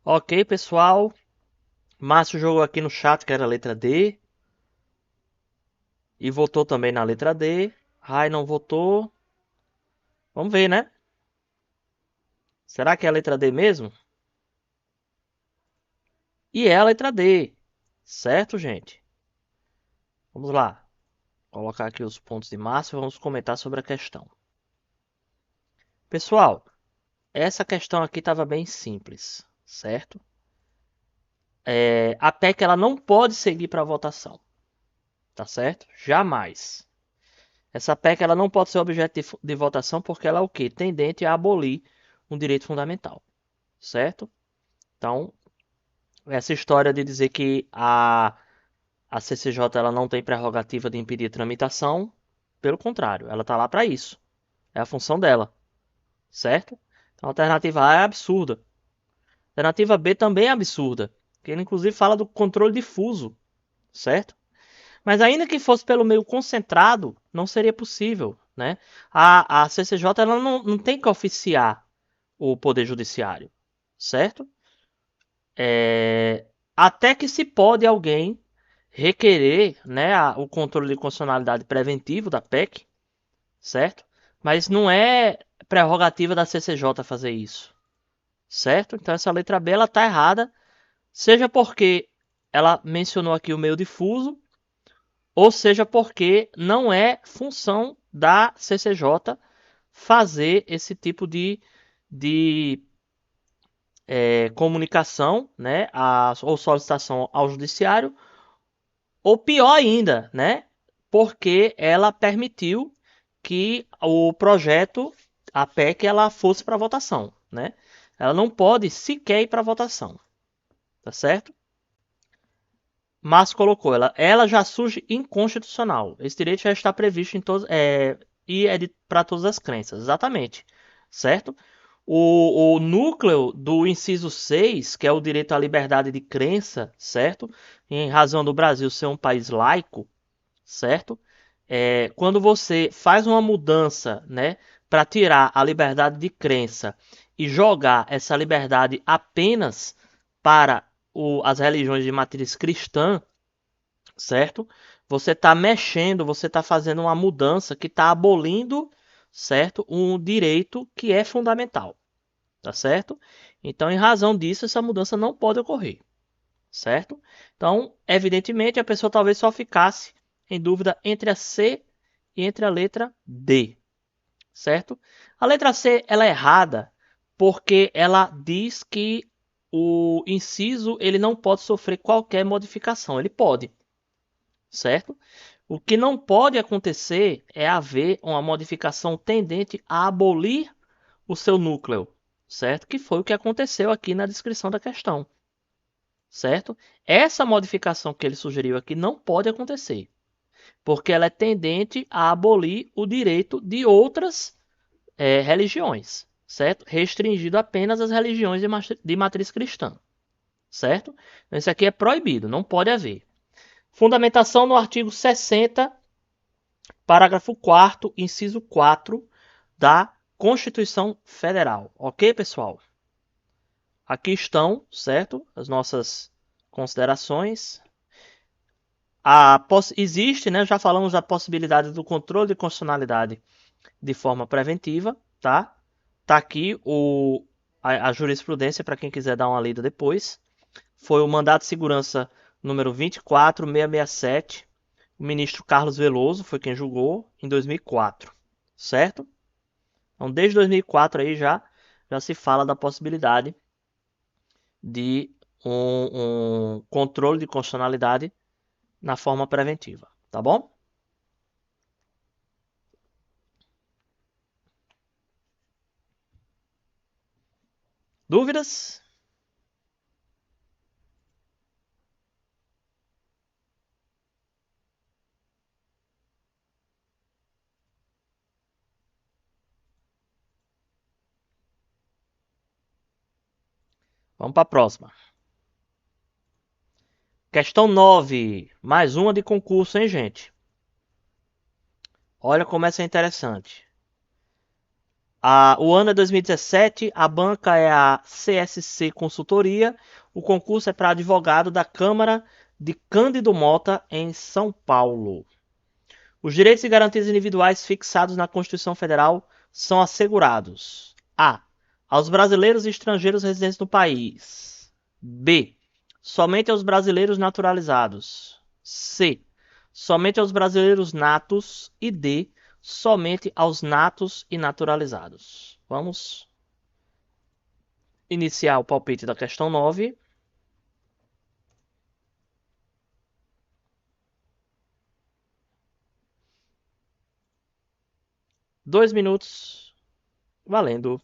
Ok, pessoal. Márcio jogou aqui no chat que era a letra D. E votou também na letra D. Rai não votou. Vamos ver, né? Será que é a letra D mesmo? E é a letra D. Certo, gente? Vamos lá. Vou colocar aqui os pontos de Márcio e vamos comentar sobre a questão. Pessoal, essa questão aqui estava bem simples, certo? A PEC ela não pode seguir para votação, tá certo? Jamais. Essa PEC ela não pode ser objeto de votação porque ela é o quê? Tendente a abolir um direito fundamental, certo? Então, essa história de dizer que a CCJ ela não tem prerrogativa de impedir a tramitação, pelo contrário, ela está lá para isso. É a função dela, certo? Então, a alternativa A é absurda. A alternativa B também é absurda, que ele inclusive fala do controle difuso, certo? Mas ainda que fosse pelo meio concentrado, não seria possível, né? A CCJ ela não tem que oficiar o Poder Judiciário, certo? Até que se pode alguém requerer, né, o controle de constitucionalidade preventivo da PEC, certo? Mas não é prerrogativa da CCJ fazer isso, certo? Então essa letra B ela tá errada, seja porque ela mencionou aqui o meio difuso, ou seja porque não é função da CCJ fazer esse tipo de comunicação, né, ou solicitação ao judiciário, ou pior ainda, né, porque ela permitiu que o projeto, a PEC, ela fosse para votação, né? Ela não pode sequer ir para votação, tá certo? Mas colocou, ela já surge inconstitucional. Esse direito já está previsto em todos, e é para todas as crenças, exatamente, certo? O núcleo do inciso 6, que é o direito à liberdade de crença, certo? Em razão do Brasil ser um país laico, certo? Quando você faz uma mudança, né, para tirar a liberdade de crença e jogar essa liberdade apenas para as religiões de matriz cristã, certo? Você está mexendo, você está fazendo uma mudança que está abolindo, certo? Um direito que é fundamental, tá certo? Então, em razão disso, essa mudança não pode ocorrer, certo? Então, evidentemente, a pessoa talvez só ficasse em dúvida entre a C e entre a letra D, certo? A letra C ela é errada porque ela diz que o inciso ele não pode sofrer qualquer modificação. Ele pode, certo? O que não pode acontecer é haver uma modificação tendente a abolir o seu núcleo, certo? Que foi o que aconteceu aqui na descrição da questão, certo? Essa modificação que ele sugeriu aqui não pode acontecer, porque ela é tendente a abolir o direito de outras religiões, certo? Restringido apenas às religiões de matriz cristã, certo? Então, isso aqui é proibido, não pode haver. Fundamentação no artigo 60, parágrafo 4º, inciso 4 da Constituição Federal. Ok, pessoal? Aqui estão, certo? As nossas considerações. Existe, né? Já falamos da possibilidade do controle de constitucionalidade de forma preventiva, tá? Tá aqui a jurisprudência para quem quiser dar uma lida depois. Foi o mandato de segurança número 24667. O ministro Carlos Veloso foi quem julgou em 2004, certo? Então, desde 2004 aí já se fala da possibilidade de um controle de constitucionalidade na forma preventiva, tá bom? Dúvidas? Vamos para a próxima. Questão 9. Mais uma de concurso, hein, gente? Olha como essa é interessante. O ano é 2017, a banca é a CSC Consultoria, o concurso é para advogado da Câmara de Cândido Mota, em São Paulo. Os direitos e garantias individuais fixados na Constituição Federal são assegurados: A. Aos brasileiros e estrangeiros residentes no país. B. Somente aos brasileiros naturalizados. C. Somente aos brasileiros natos. E D. Somente aos natos e naturalizados. Vamos iniciar o palpite da questão 9. 2 minutos. Valendo.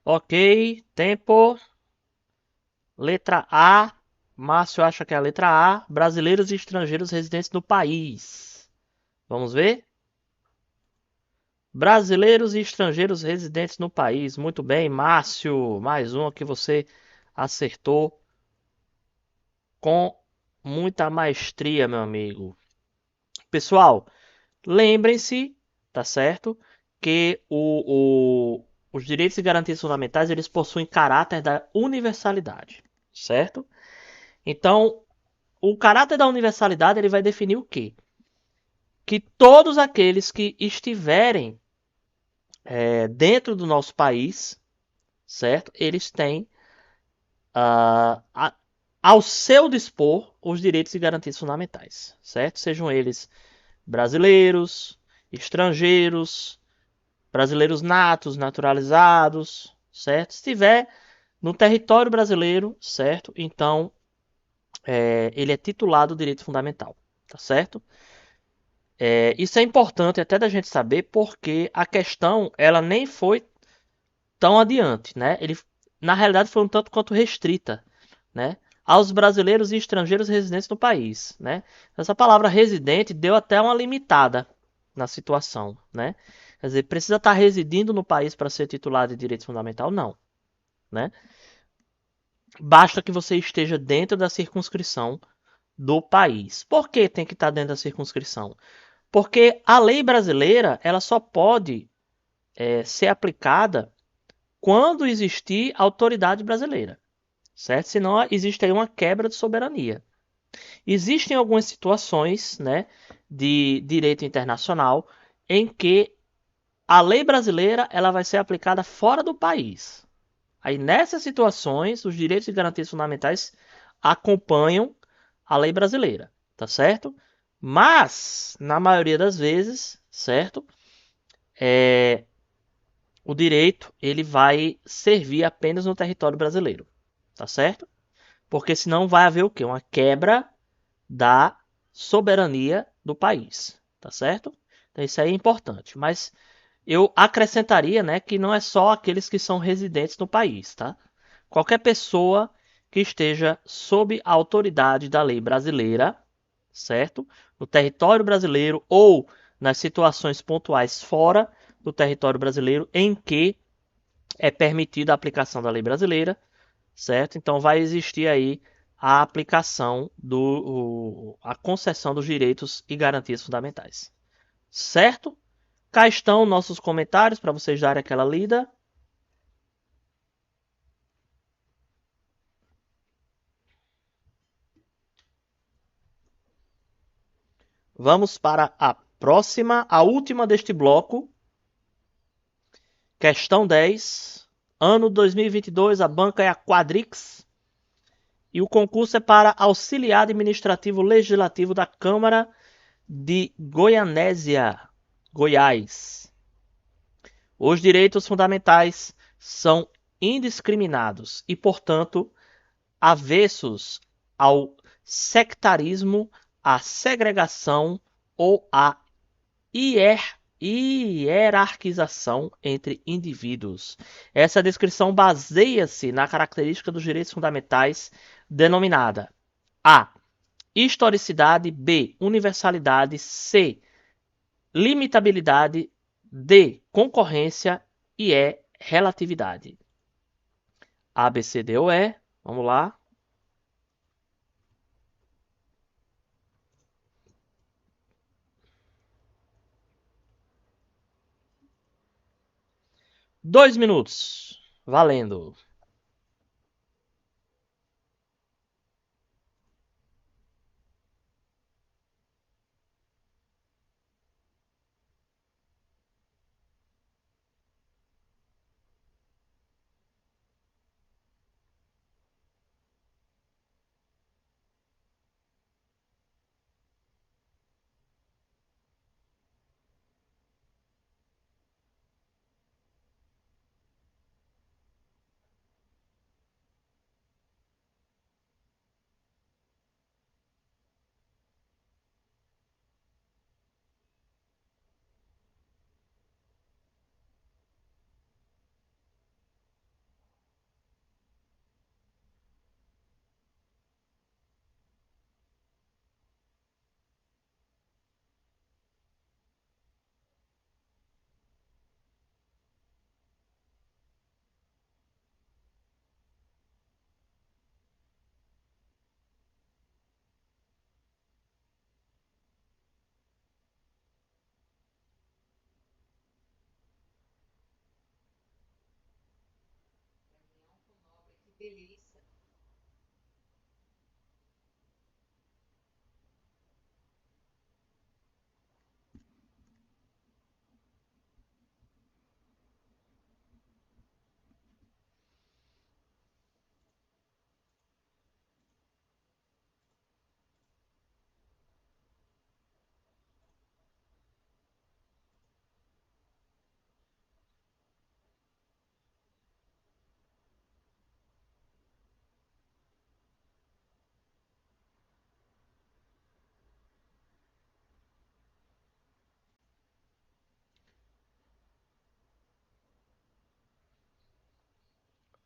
Ok, tempo. Letra A. Márcio acha que é a letra A. Brasileiros e estrangeiros residentes no país. Vamos ver? Brasileiros e estrangeiros residentes no país. Muito bem, Márcio. Mais uma que você acertou com muita maestria, meu amigo. Pessoal, lembrem-se, tá certo? Que os direitos e garantias fundamentais eles possuem caráter da universalidade, certo? Então, o caráter da universalidade ele vai definir o quê? Que todos aqueles que estiverem dentro do nosso país, certo? Eles têm ah, a- ao seu dispor os direitos e garantias fundamentais, certo? Sejam eles brasileiros, estrangeiros, brasileiros natos, naturalizados, certo? Se estiver no território brasileiro, certo? Então ele é titulado do direito fundamental, tá certo? Isso é importante até da gente saber porque a questão ela nem foi tão adiante, né? Ele na realidade foi um tanto quanto restrita, né? Aos brasileiros e estrangeiros residentes no país, né? Essa palavra residente deu até uma limitada na situação, né? Quer dizer, precisa estar residindo no país para ser titular de direito fundamental? Não, né? Basta que você esteja dentro da circunscrição do país. Por que tem que estar dentro da circunscrição? Porque a lei brasileira ela só pode ser aplicada quando existir autoridade brasileira, certo? Senão existe aí uma quebra de soberania. Existem algumas situações, né, de direito internacional em que a lei brasileira ela vai ser aplicada fora do país. Aí nessas situações, os direitos e garantias fundamentais acompanham a lei brasileira, tá certo? Mas na maioria das vezes, certo? o direito ele vai servir apenas no território brasileiro, tá certo? Porque senão vai haver o quê? Uma quebra da soberania do país, tá certo? Então isso aí é importante, mas eu acrescentaria, né, que não é só aqueles que são residentes no país, tá? Qualquer pessoa que esteja sob a autoridade da lei brasileira, certo? No território brasileiro ou nas situações pontuais fora do território brasileiro em que é permitida a aplicação da lei brasileira, certo? Então vai existir aí a aplicação a concessão dos direitos e garantias fundamentais, certo? Cá estão nossos comentários para vocês darem aquela lida. Vamos para a próxima, a última deste bloco. Questão 10. Ano 2022, a banca é a Quadrix. E o concurso é para auxiliar administrativo legislativo da Câmara de Goianésia, Goiás. Os direitos fundamentais são indiscriminados e, portanto, avessos ao sectarismo, à segregação ou à hierarquização entre indivíduos. Essa descrição baseia-se na característica dos direitos fundamentais denominada A. Historicidade, B. Universalidade, C. Limitabilidade, D. Concorrência e E. Relatividade. A, B, C, D ou E. Vamos lá. 2 minutos. Valendo.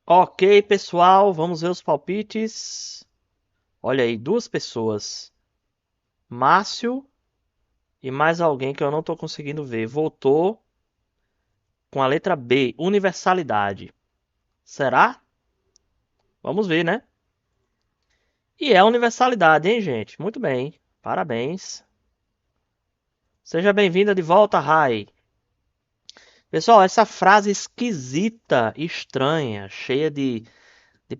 Ok, pessoal, vamos ver os palpites. Olha aí, duas pessoas. Márcio e mais alguém que eu não estou conseguindo ver. Votou com a letra B, universalidade. Será? Vamos ver, né? E é universalidade, hein, gente? Muito bem. Parabéns. Seja bem-vinda de volta, Rai. Pessoal, essa frase esquisita, estranha, cheia de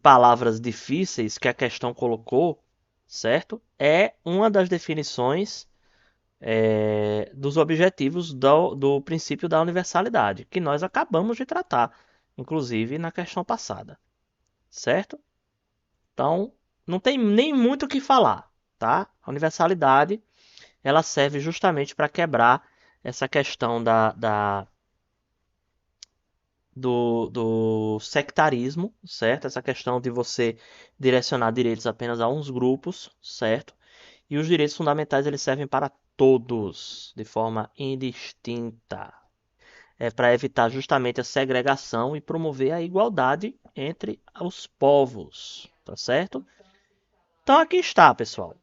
palavras difíceis que a questão colocou, certo? É uma das definições dos objetivos do princípio da universalidade, que nós acabamos de tratar, inclusive na questão passada, certo? Então, não tem nem muito o que falar, tá? A universalidade, ela serve justamente para quebrar essa questão do sectarismo, certo? Essa questão de você direcionar direitos apenas a uns grupos, certo? E os direitos fundamentais eles servem para todos, de forma indistinta. É para evitar justamente a segregação e promover a igualdade entre os povos, tá certo? Então aqui está, pessoal.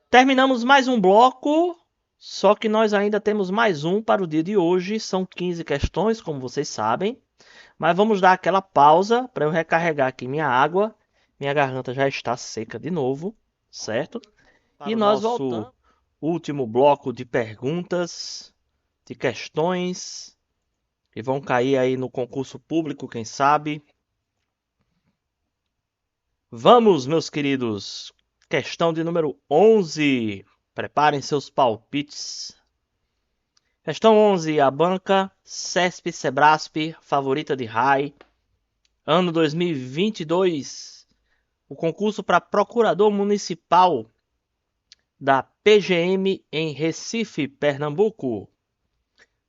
Terminamos mais um bloco, só que nós ainda temos mais um para o dia de hoje. São 15 questões, como vocês sabem. Mas vamos dar aquela pausa para eu recarregar aqui minha água. Minha garganta já está seca de novo, certo? E nós voltamos. Último bloco de perguntas, de questões, que vão cair aí no concurso público, quem sabe. Vamos, meus queridos. Questão de número 11. Preparem seus palpites. Questão 11. A banca CESP-Sebrasp, favorita de RAI. Ano 2022. O concurso para procurador municipal da PGM em Recife, Pernambuco.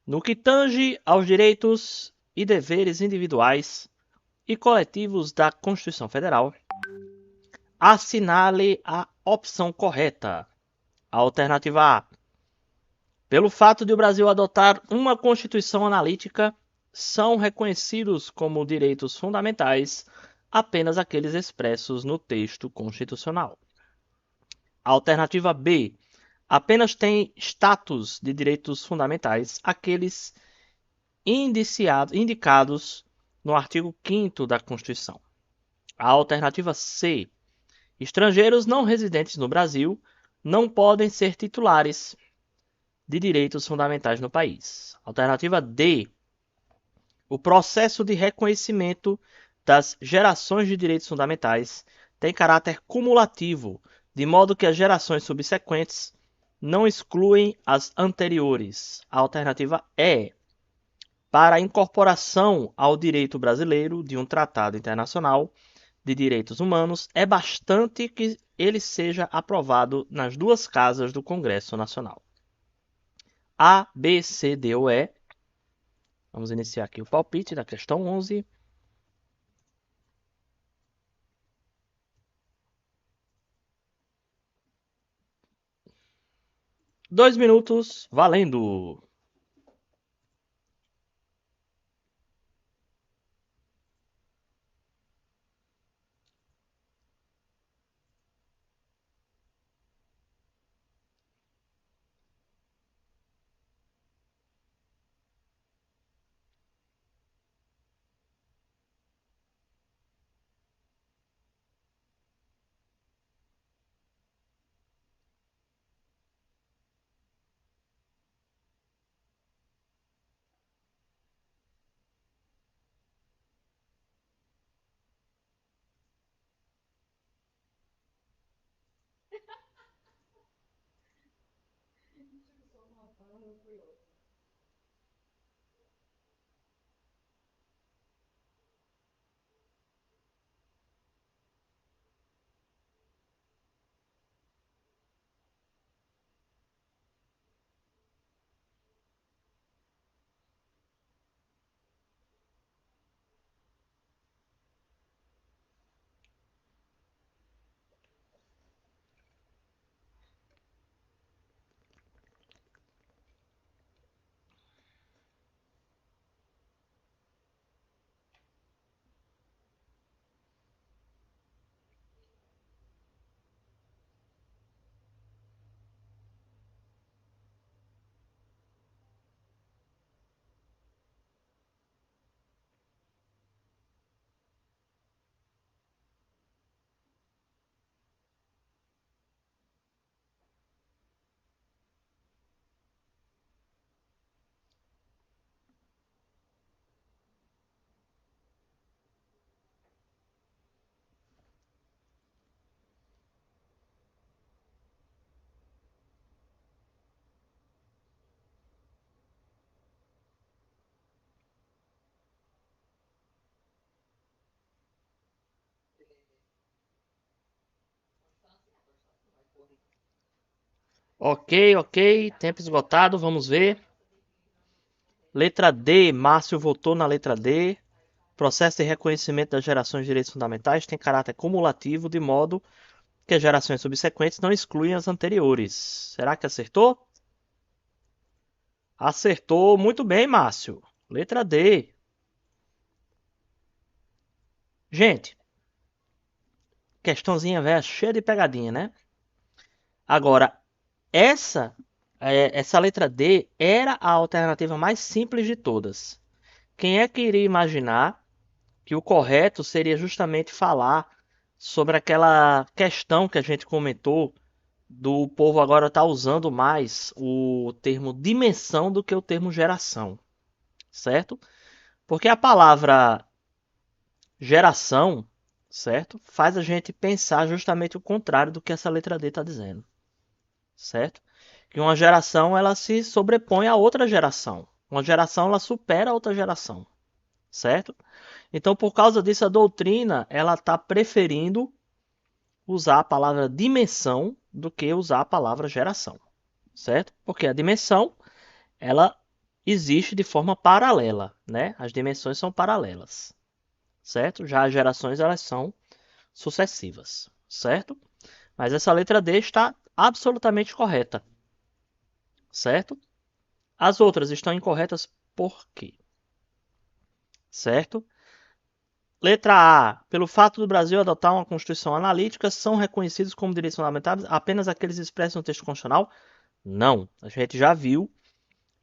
No que tange aos direitos e deveres individuais e coletivos da Constituição Federal, assinale a opção correta. A alternativa A. Pelo fato de o Brasil adotar uma Constituição analítica, são reconhecidos como direitos fundamentais apenas aqueles expressos no texto constitucional. A alternativa B. Apenas tem status de direitos fundamentais aqueles indicados no artigo 5º da Constituição. A alternativa C. Estrangeiros não residentes no Brasil não podem ser titulares de direitos fundamentais no país. Alternativa D. O processo de reconhecimento das gerações de direitos fundamentais tem caráter cumulativo, de modo que as gerações subsequentes não excluem as anteriores. A alternativa E. Para a incorporação ao direito brasileiro de um tratado internacional de direitos humanos, é bastante que ele seja aprovado nas duas casas do Congresso Nacional. A, B, C, D ou E. Vamos iniciar aqui o palpite da questão 11. Dois minutos, valendo! Ok, ok, tempo esgotado, vamos ver. Letra D, Márcio votou na letra D. processo de reconhecimento das gerações de direitos fundamentais tem caráter cumulativo, de modo que as gerações subsequentes não excluem as anteriores. Será que acertou? Acertou muito bem, Márcio. Letra D. Gente, questãozinha velha cheia de pegadinha, né? Agora, essa essa letra D era a alternativa mais simples de todas. Quem é que iria imaginar que o correto seria justamente falar sobre aquela questão que a gente comentou do povo agora estar usando mais o termo dimensão do que o termo geração, certo? Porque a palavra geração, certo? Faz a gente pensar justamente o contrário do que essa letra D está dizendo, certo? Que uma geração ela se sobrepõe a outra geração. Uma geração ela supera a outra geração, certo? Então, por causa disso, a doutrina ela está preferindo usar a palavra dimensão do que usar a palavra geração, certo? Porque a dimensão ela existe de forma paralela, né? As dimensões são paralelas, certo? Já as gerações elas são sucessivas, certo? Mas essa letra D está absolutamente correta, certo? As outras estão incorretas por quê? Certo? Letra A. Pelo fato do Brasil adotar uma Constituição analítica, são reconhecidos como direitos fundamentais apenas aqueles expressos no texto constitucional? Não. A gente já viu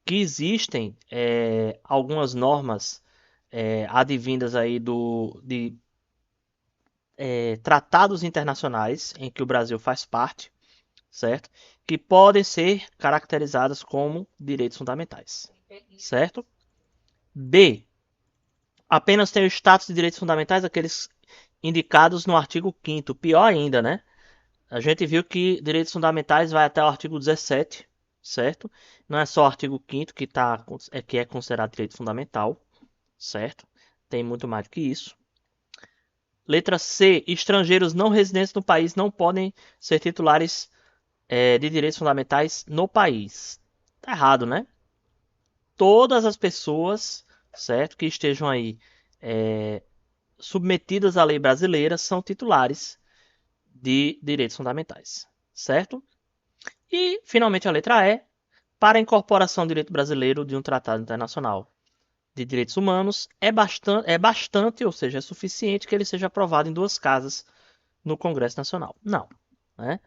que existem algumas normas advindas aí de tratados internacionais em que o Brasil faz parte, certo? Que podem ser caracterizadas como direitos fundamentais, certo? B. Apenas tem o status de direitos fundamentais aqueles indicados no artigo 5º. Pior ainda, né? A gente viu que direitos fundamentais vai até o artigo 17, certo? Não é só o artigo 5º que é considerado direito fundamental, certo? Tem muito mais do que isso. Letra C. Estrangeiros não residentes no país não podem ser titulares de direitos fundamentais no país. Tá errado, né? Todas as pessoas, certo, que estejam aí submetidas à lei brasileira são titulares de direitos fundamentais, certo? E, finalmente, a letra E, para a incorporação do direito brasileiro de um tratado internacional de direitos humanos, é bastante, ou seja, é suficiente que ele seja aprovado em duas casas no Congresso Nacional. Não, né?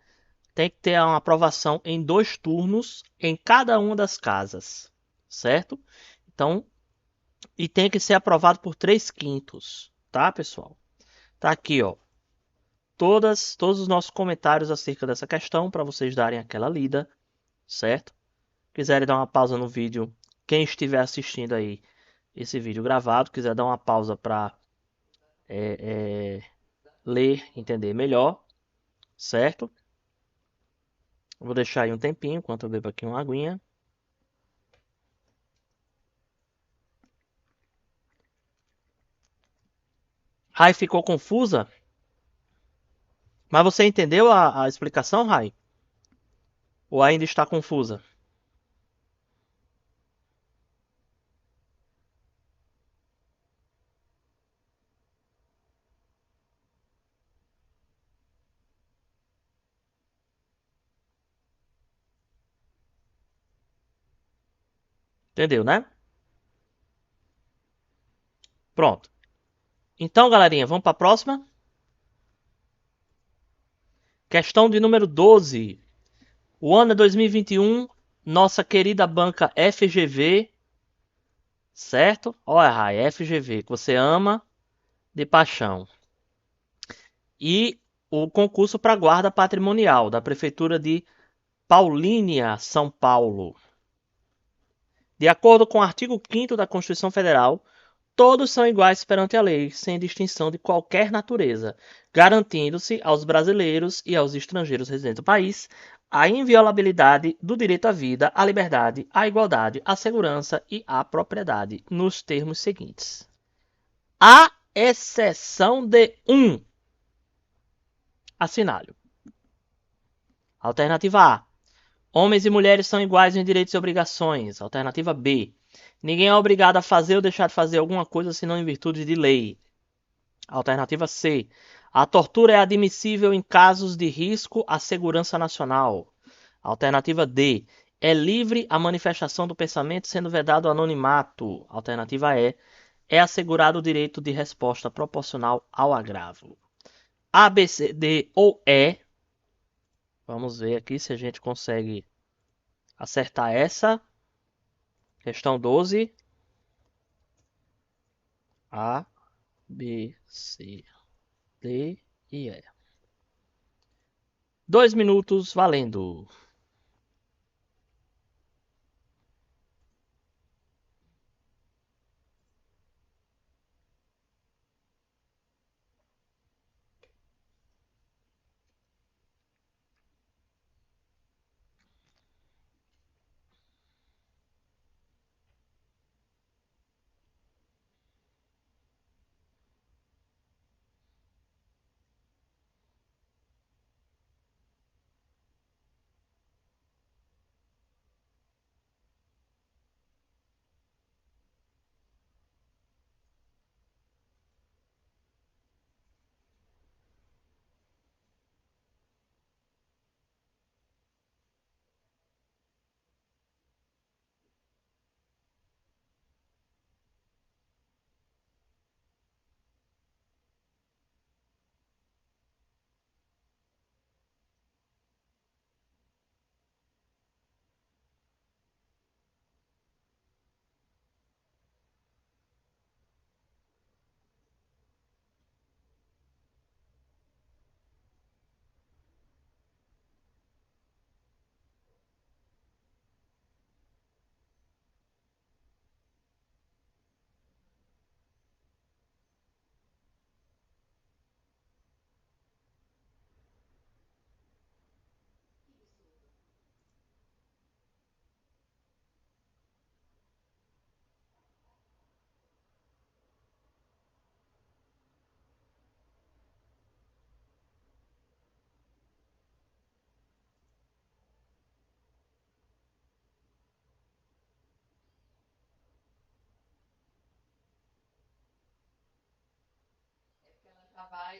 Tem que ter uma aprovação em 2 turnos em cada uma das casas, certo? Então, e tem que ser aprovado por 3/5, tá, pessoal? Tá aqui, ó. Todos os nossos comentários acerca dessa questão para vocês darem aquela lida, certo? Quiserem dar uma pausa no vídeo, quem estiver assistindo aí esse vídeo gravado, quiser dar uma pausa para ler, entender melhor, certo? Vou deixar aí um tempinho enquanto eu bebo aqui uma aguinha. Rai ficou confusa? Mas você entendeu a explicação, Rai? Ou ainda está confusa? Entendeu, né? Pronto. Então, galerinha, vamos para a próxima? Questão de número 12. O ano é 2021. Nossa querida banca FGV, certo? Olha, Rai, FGV, que você ama de paixão. E o concurso para guarda patrimonial da Prefeitura de Paulínia, São Paulo. De acordo com o artigo 5º da Constituição Federal, todos são iguais perante a lei, sem distinção de qualquer natureza, garantindo-se aos brasileiros e aos estrangeiros residentes do país a inviolabilidade do direito à vida, à liberdade, à igualdade, à segurança e à propriedade, nos termos seguintes. À exceção de 1. Assinalho. Alternativa A. Homens e mulheres são iguais em direitos e obrigações. Alternativa B. Ninguém é obrigado a fazer ou deixar de fazer alguma coisa senão em virtude de lei. Alternativa C. A tortura é admissível em casos de risco à segurança nacional. Alternativa D. É livre a manifestação do pensamento sendo vedado o anonimato. Alternativa E. É assegurado o direito de resposta proporcional ao agravo. A, B, C, D ou E. Vamos ver aqui se a gente consegue acertar essa. Questão 12. A, B, C, D e E. 2 minutos valendo.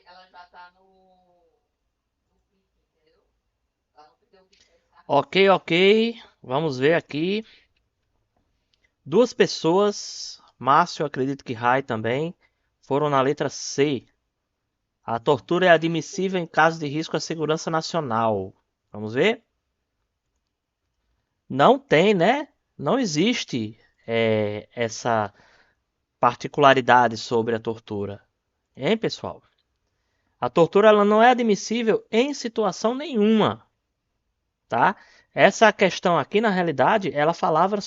Ela já tá no pique, entendeu? Ela não perdeu o bicho. Ok, ok. Vamos ver aqui. Duas pessoas, Márcio, acredito que Rai também, foram na letra C. A tortura é admissível em caso de risco à segurança nacional. Vamos ver? Não tem, né? Não existe essa particularidade sobre a tortura. Hein, pessoal? A tortura ela não é admissível em situação nenhuma, tá? Essa questão aqui, na realidade, ela falava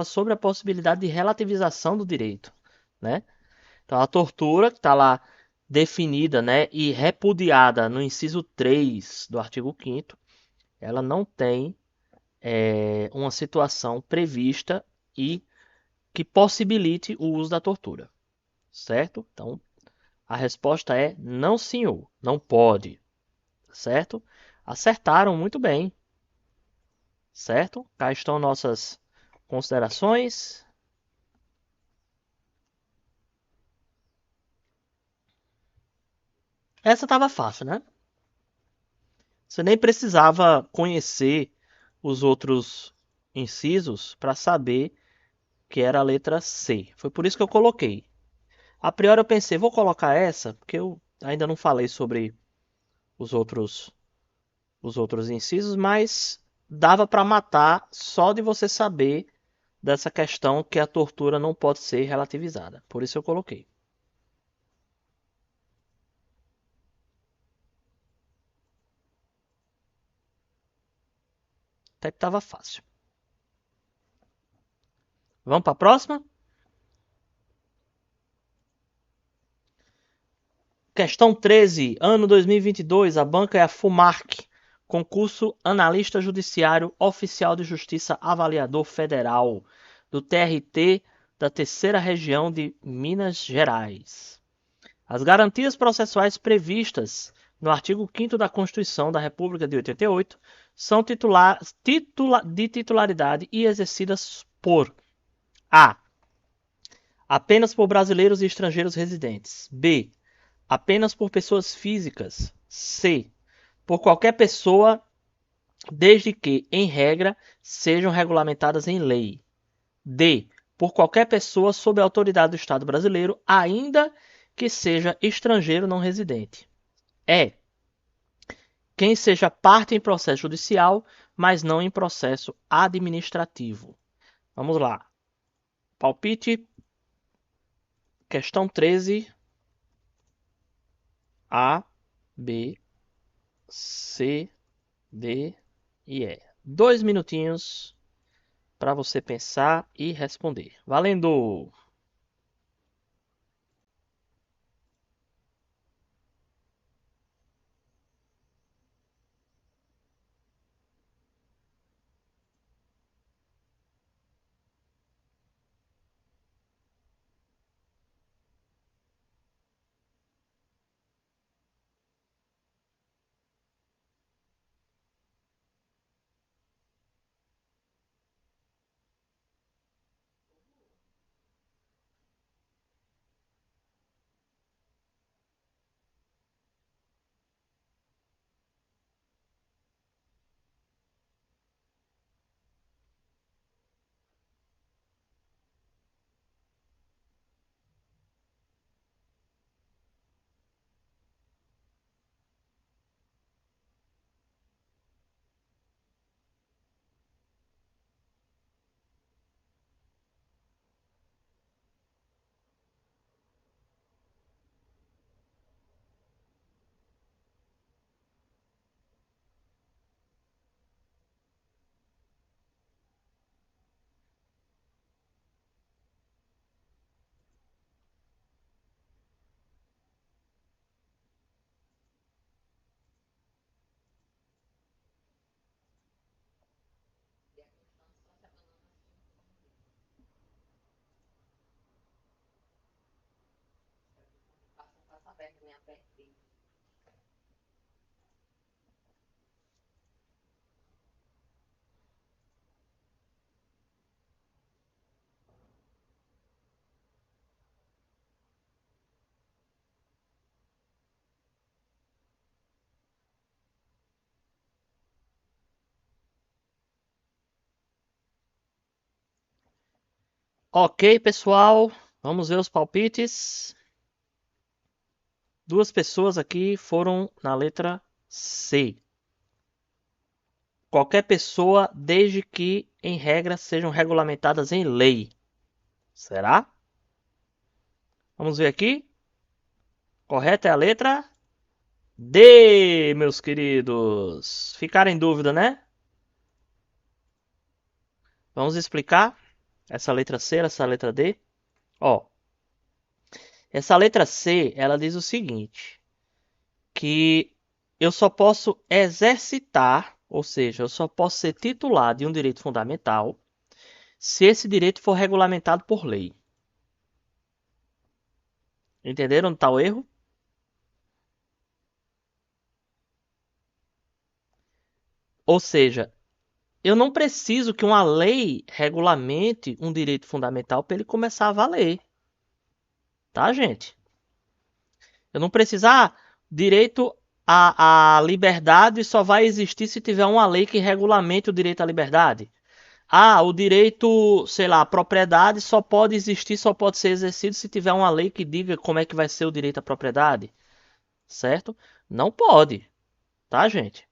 sobre a possibilidade de relativização do direito, né? Então, a tortura, que está lá definida, né, e repudiada no inciso 3 do artigo 5º, ela não tem uma situação prevista e que possibilite o uso da tortura, certo? Então, a resposta é não, senhor, não pode, certo? Acertaram muito bem, certo? Cá estão nossas considerações. Essa estava fácil, né? Você nem precisava conhecer os outros incisos para saber que era a letra C. Foi por isso que eu coloquei. A priori eu pensei, vou colocar essa, porque eu ainda não falei sobre os outros os outros incisos, mas dava para matar só de você saber dessa questão que a tortura não pode ser relativizada. Por isso eu coloquei. Até que estava fácil. Vamos para a próxima? Questão 13, ano 2022, a banca é a FUMARC, concurso analista judiciário oficial de justiça avaliador federal do TRT da terceira região de Minas Gerais. As garantias processuais previstas no artigo 5º da Constituição da República de 88 são de titularidade e exercidas por A. Apenas por brasileiros e estrangeiros residentes. B. Apenas por pessoas físicas. C. Por qualquer pessoa, desde que, em regra, sejam regulamentadas em lei. D. Por qualquer pessoa sob a autoridade do Estado brasileiro, ainda que seja estrangeiro não residente. E. Quem seja parte em processo judicial, mas não em processo administrativo. Vamos lá. Palpite. Questão 13. A, B, C, D e E. 2 minutinhos para você pensar e responder. Valendo! Ok, pessoal, vamos ver os palpites. Duas pessoas aqui foram na letra C. Qualquer pessoa, desde que, em regra, sejam regulamentadas em lei. Será? Vamos ver aqui. Correta é a letra D, meus queridos. Ficaram em dúvida, né? Vamos explicar essa letra C, essa letra D. Ó, essa letra C, ela diz o seguinte, que eu só posso exercitar, ou seja, eu só posso ser titular de um direito fundamental se esse direito for regulamentado por lei. Entenderam onde está o erro? Ou seja, eu não preciso que uma lei regulamente um direito fundamental para ele começar a valer. Tá, gente? Eu não preciso. Direito à liberdade só vai existir se tiver uma lei que regulamente o direito à liberdade. O direito, sei lá, à propriedade só pode existir, só pode ser exercido se tiver uma lei que diga como é que vai ser o direito à propriedade. Certo? Não pode, tá, gente?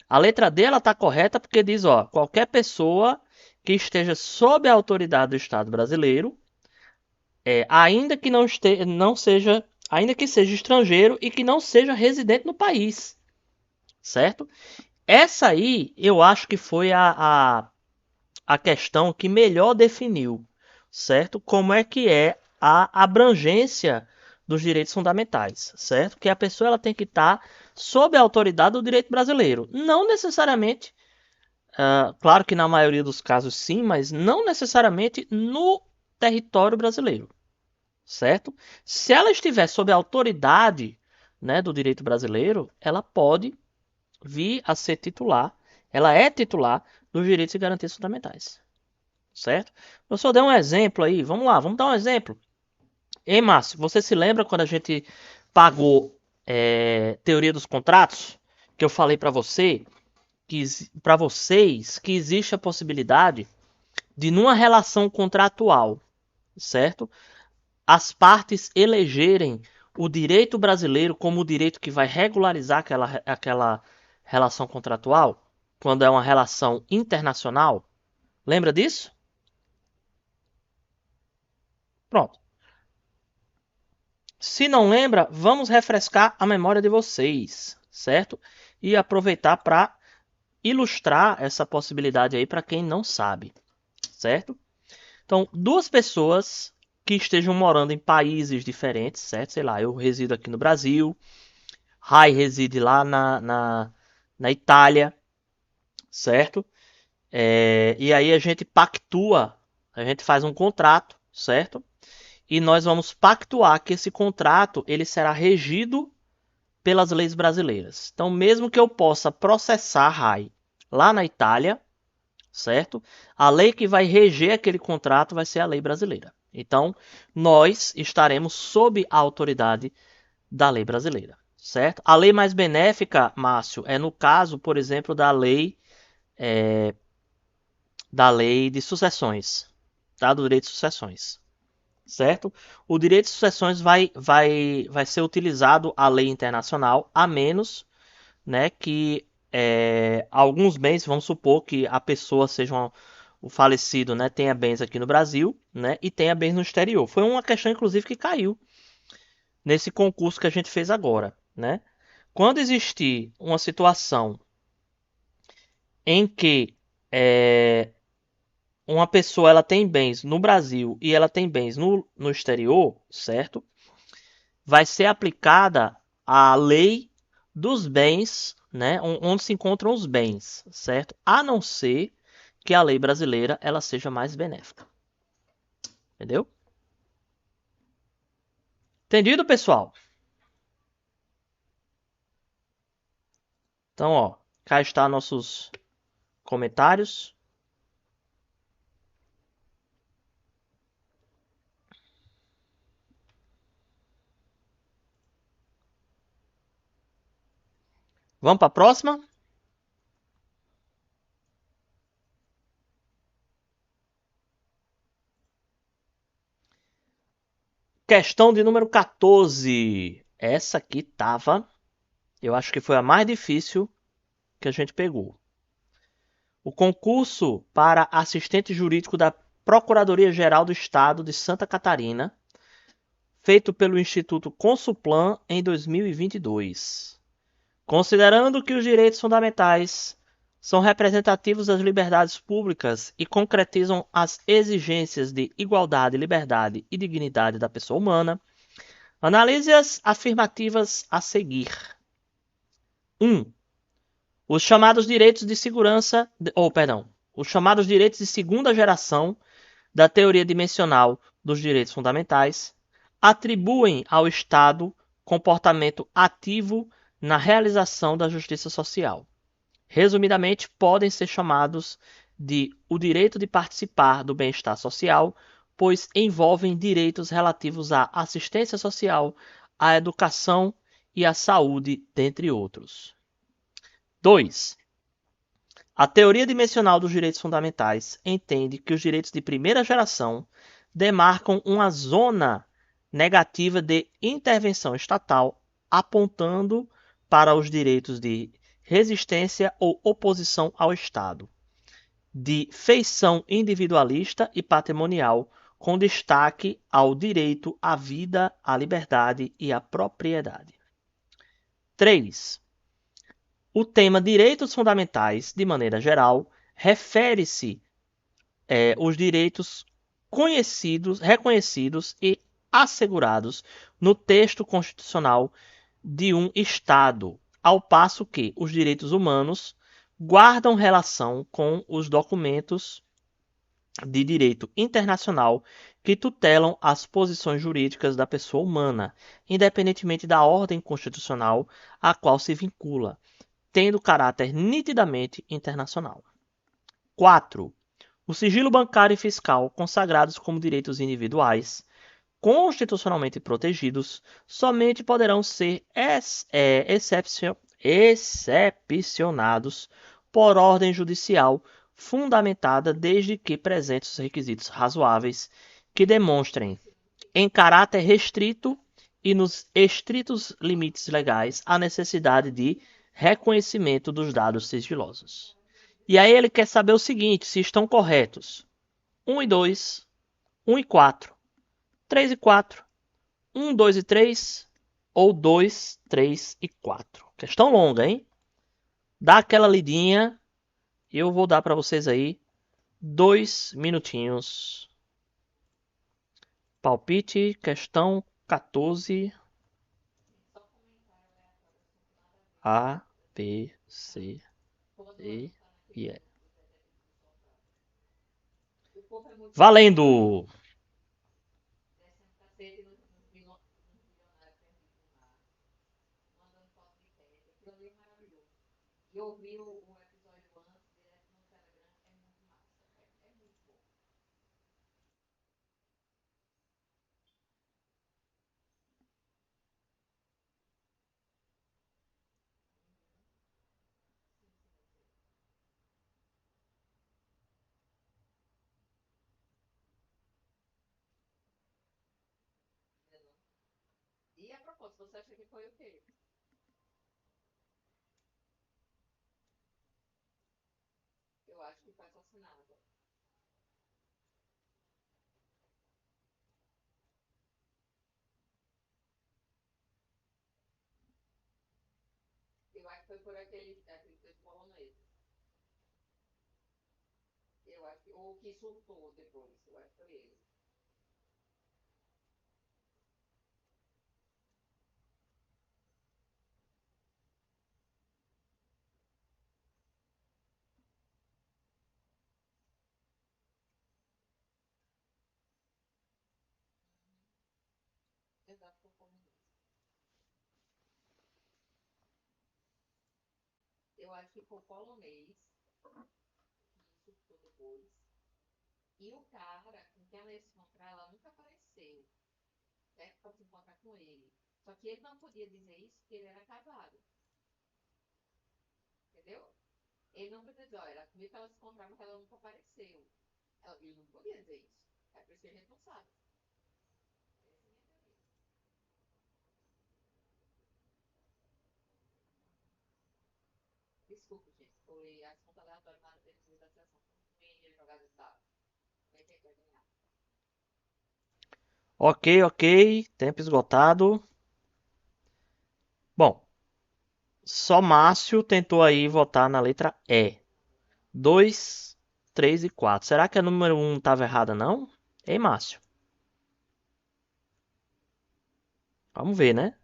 A letra D ela tá correta porque diz, ó, qualquer pessoa que esteja sob a autoridade do Estado brasileiro, ainda que não seja, ainda que seja estrangeiro e que não seja residente no país, certo? Essa aí eu acho que foi a questão que melhor definiu, certo? Como é que é a abrangência dos direitos fundamentais, certo? Que a pessoa ela tem que estar sob a autoridade do direito brasileiro. Não necessariamente, claro que na maioria dos casos sim, mas não necessariamente no território brasileiro, certo? Se ela estiver sob a autoridade, né, do direito brasileiro, ela pode vir a ser titular, ela é titular dos direitos e garantias fundamentais. certo? Eu só dei um exemplo aí, vamos lá, vamos dar um exemplo. Ei, Márcio, você se lembra quando a gente pagou teoria dos contratos? Que eu falei para vocês que existe a possibilidade de, numa relação contratual, certo? As partes elegerem o direito brasileiro como o direito que vai regularizar aquela relação contratual, quando é uma relação internacional. Lembra disso? Pronto. Se não lembra, vamos refrescar a memória de vocês, certo? E aproveitar para ilustrar essa possibilidade aí para quem não sabe, certo? Então, duas pessoas que estejam morando em países diferentes, certo? Sei lá, eu resido aqui no Brasil, Rai reside lá na Itália, certo? E aí a gente pactua, a gente faz um contrato, certo? E nós vamos pactuar que esse contrato ele será regido pelas leis brasileiras. Então, mesmo que eu possa processar a Rai lá na Itália, certo? A lei que vai reger aquele contrato vai ser a lei brasileira. Então, nós estaremos sob a autoridade da lei brasileira, certo? A lei mais benéfica, Márcio, é no caso, por exemplo, da lei de sucessões, tá? Do direito de sucessões, certo? O direito de sucessões vai ser utilizado a lei internacional, a menos, né, que alguns bens, vamos supor que a pessoa seja o falecido, né, tenha bens aqui no Brasil, né, e tenha bens no exterior. Foi uma questão, inclusive, que caiu nesse concurso que a gente fez agora, né? Quando existir uma situação em que é, uma pessoa ela tem bens no Brasil e ela tem bens no exterior, certo? Vai ser aplicada a lei dos bens, né? Onde se encontram os bens, certo? A não ser que a lei brasileira ela seja mais benéfica, entendeu? Entendido, pessoal? Então, ó, cá está nossos comentários. Vamos para a próxima? Questão de número 14. Essa aqui tava, eu acho que foi a mais difícil que a gente pegou. O concurso para assistente jurídico da Procuradoria-Geral do Estado de Santa Catarina, feito pelo Instituto Consulplan em 2022. Considerando que os direitos fundamentais são representativos das liberdades públicas e concretizam as exigências de igualdade, liberdade e dignidade da pessoa humana, analise as afirmativas a seguir. 1. Os chamados direitos de segurança, os chamados direitos de segunda geração da teoria dimensional dos direitos fundamentais atribuem ao Estado comportamento ativo na realização da justiça social. Resumidamente, podem ser chamados de o direito de participar do bem-estar social, pois envolvem direitos relativos à assistência social, à educação e à saúde, dentre outros. 2. A teoria dimensional dos direitos fundamentais entende que os direitos de primeira geração demarcam uma zona negativa de intervenção estatal, apontando para os direitos de resistência ou oposição ao Estado, de feição individualista e patrimonial, com destaque ao direito à vida, à liberdade e à propriedade. 3. O tema direitos fundamentais, de maneira geral, refere-se os direitos conhecidos, reconhecidos e assegurados no texto constitucional de um Estado, ao passo que os direitos humanos guardam relação com os documentos de direito internacional que tutelam as posições jurídicas da pessoa humana, independentemente da ordem constitucional a qual se vincula, tendo caráter nitidamente internacional. 4. O sigilo bancário e fiscal, consagrados como direitos individuais, constitucionalmente protegidos, somente poderão ser excepcionados por ordem judicial fundamentada desde que presentes os requisitos razoáveis que demonstrem, em caráter restrito e nos estritos limites legais, a necessidade de reconhecimento dos dados sigilosos. E aí ele quer saber o seguinte, se estão corretos. 1 e 2, 1 e 4, 3 e 4, 1, 2 e 3, ou 2, 3 e 4. Questão longa, hein? Dá aquela lidinha e eu vou dar para vocês aí 2 minutinhos. Palpite, questão 14. A, B, C, D e E. Valendo! E a propósito, você acha que foi o quê? Eu acho que foi assassinado. Eu acho que foi por aqueles dois poloneses. Eu acho que, ou que surtou depois. Eu acho que foi ele. Exato, foi polonês. Eu acho que foi polonês que surtou depois. E o cara com quem ela ia se encontrar, ela nunca apareceu. Certo? Pra se encontrar com ele. Só que ele não podia dizer isso porque ele era casado. Entendeu? Ele não podia dizer, olha, comigo que ela se encontrava, mas ela nunca apareceu. Ele não podia dizer isso. É por isso que a gente não sabe. Desculpa, gente. Foi assunto aleatório na defesa da sessão. Não ia jogar de dado. Vai ter que ganhar. Ok, ok. Tempo esgotado. Bom, só Márcio tentou aí votar na letra E. 2, 3 e 4. Será que a número 1 estava errada, não? Ei, Márcio. Vamos ver, né?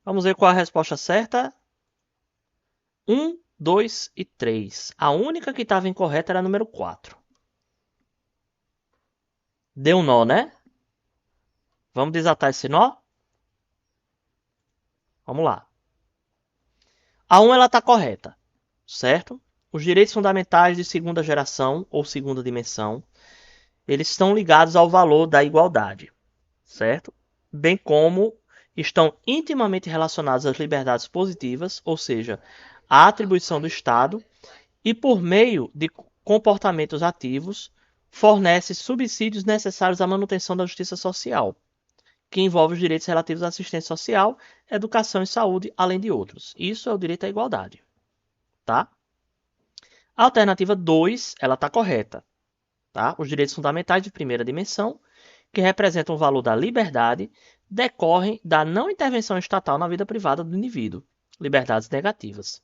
Vamos ver qual a resposta certa. 1, 2 e 3. A única que estava incorreta era a número 4. Deu um nó, né? Vamos desatar esse nó? Vamos lá. A 1 ela está correta, certo? Os direitos fundamentais de segunda geração ou segunda dimensão, eles estão ligados ao valor da igualdade, certo? Bem como estão intimamente relacionados às liberdades positivas, ou seja, à atribuição do Estado, e por meio de comportamentos ativos, fornece subsídios necessários à manutenção da justiça social, que envolve os direitos relativos à assistência social, educação e saúde, além de outros. Isso é o direito à igualdade, tá? A alternativa 2, ela está correta, tá? Os direitos fundamentais de primeira dimensão, que representam o valor da liberdade, decorrem da não intervenção estatal na vida privada do indivíduo, liberdades negativas,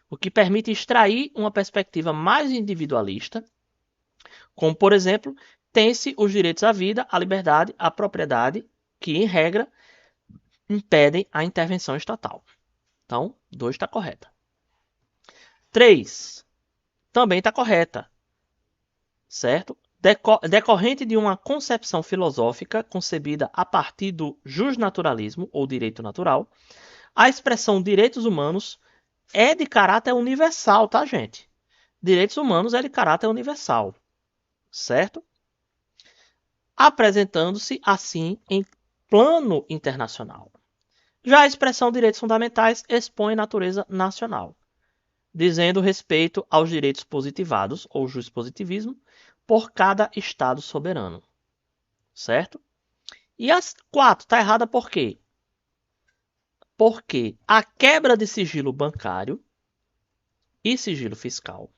o que permite extrair uma perspectiva mais individualista, como, por exemplo, tem-se os direitos à vida, à liberdade, à propriedade, que, em regra, impedem a intervenção estatal. Então, 2 está correta. 3 também está correta, certo? Decorrente de uma concepção filosófica concebida a partir do justnaturalismo, ou direito natural, a expressão direitos humanos é de caráter universal, tá, gente? Direitos humanos é de caráter universal, certo? Apresentando-se assim em plano internacional. Já a expressão direitos fundamentais expõe natureza nacional, dizendo respeito aos direitos positivados, ou positivismo, por cada Estado soberano, certo? E as 4 está errada por quê? Porque a quebra de sigilo bancário e sigilo fiscal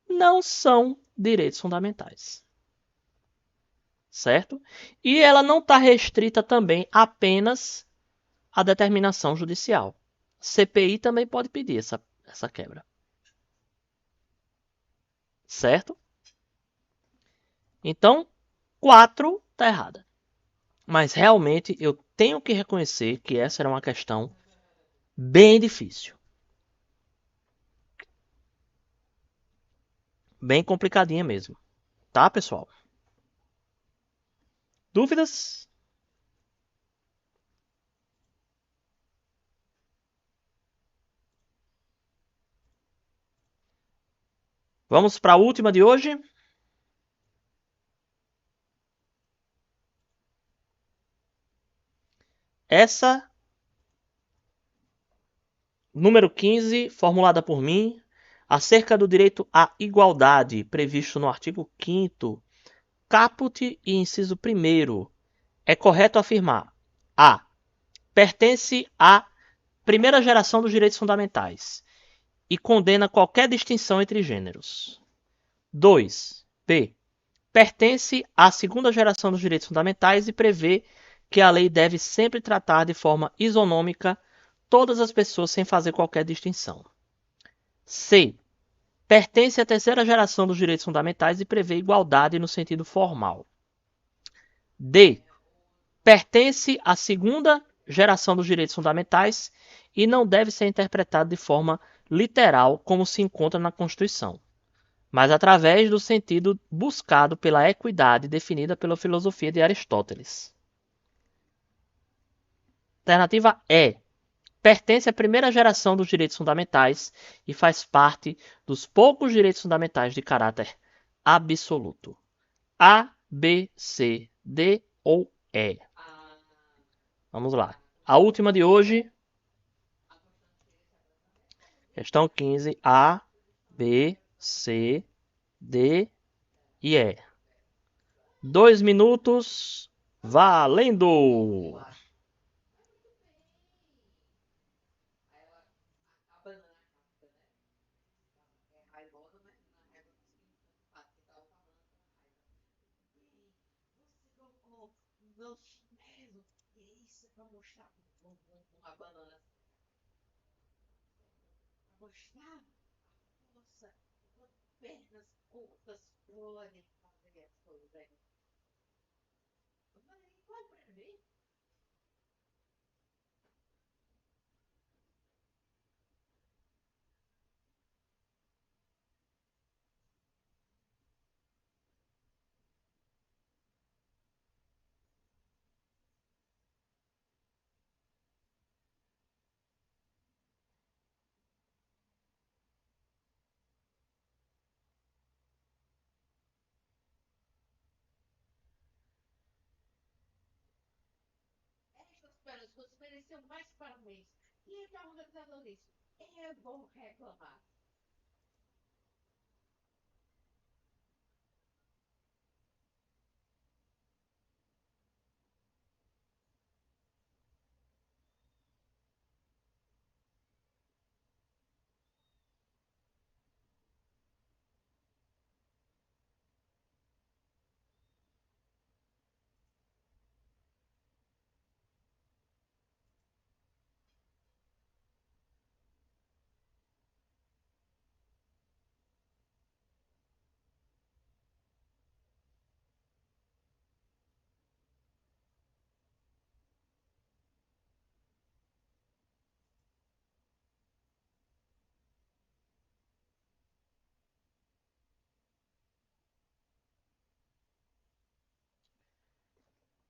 não são direitos fundamentais, certo? E ela não está restrita também apenas à determinação judicial. CPI também pode pedir essa quebra, certo? Então, 4 está errada. Mas realmente eu tenho que reconhecer que essa era uma questão bem difícil. Bem complicadinha mesmo. Tá, pessoal? Dúvidas? Vamos para a última de hoje. Essa, número 15, formulada por mim, acerca do direito à igualdade, previsto no artigo 5º, caput e inciso 1º. É correto afirmar: A. Pertence à primeira geração dos direitos fundamentais e condena qualquer distinção entre gêneros. 2. B. Pertence à segunda geração dos direitos fundamentais e prevê que a lei deve sempre tratar de forma isonômica todas as pessoas sem fazer qualquer distinção. C. Pertence à terceira geração dos direitos fundamentais e prevê igualdade no sentido formal. D. Pertence à segunda geração dos direitos fundamentais e não deve ser interpretado de forma literal como se encontra na Constituição, mas através do sentido buscado pela equidade definida pela filosofia de Aristóteles. Alternativa E. Pertence à primeira geração dos direitos fundamentais e faz parte dos poucos direitos fundamentais de caráter absoluto. A, B, C, D ou E? Vamos lá. A última de hoje. Questão 15. A, B, C, D e E. 2 minutos. Valendo! Pernas curtas podem fazer as coisas. Pode aprender. Estas pessoas mereciam mais parabéns. E ele está organizando isso. Eu vou reclamar.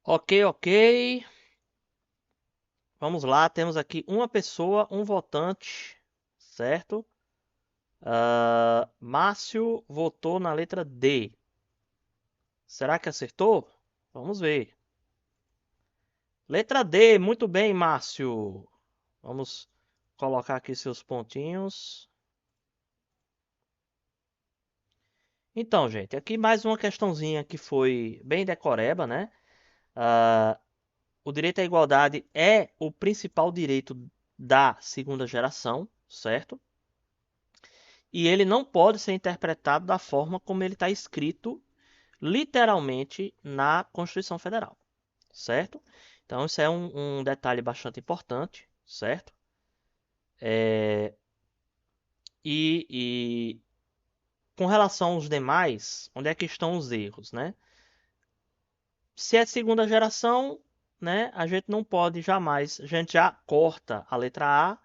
Ok, ok. Vamos lá, temos aqui uma pessoa, um votante, certo? Márcio votou na letra D. Será que acertou? Vamos ver. Letra D, muito bem, Márcio. Vamos colocar aqui seus pontinhos. Então, gente, aqui mais uma questãozinha que foi bem decoreba, né? O direito à igualdade é o principal direito da segunda geração, certo? E ele não pode ser interpretado da forma como ele está escrito literalmente na Constituição Federal, certo? Então, isso é um detalhe bastante importante, certo? E com relação aos demais, onde é que estão os erros, né? Se é segunda geração, né, a gente não pode jamais, a gente já corta a letra A,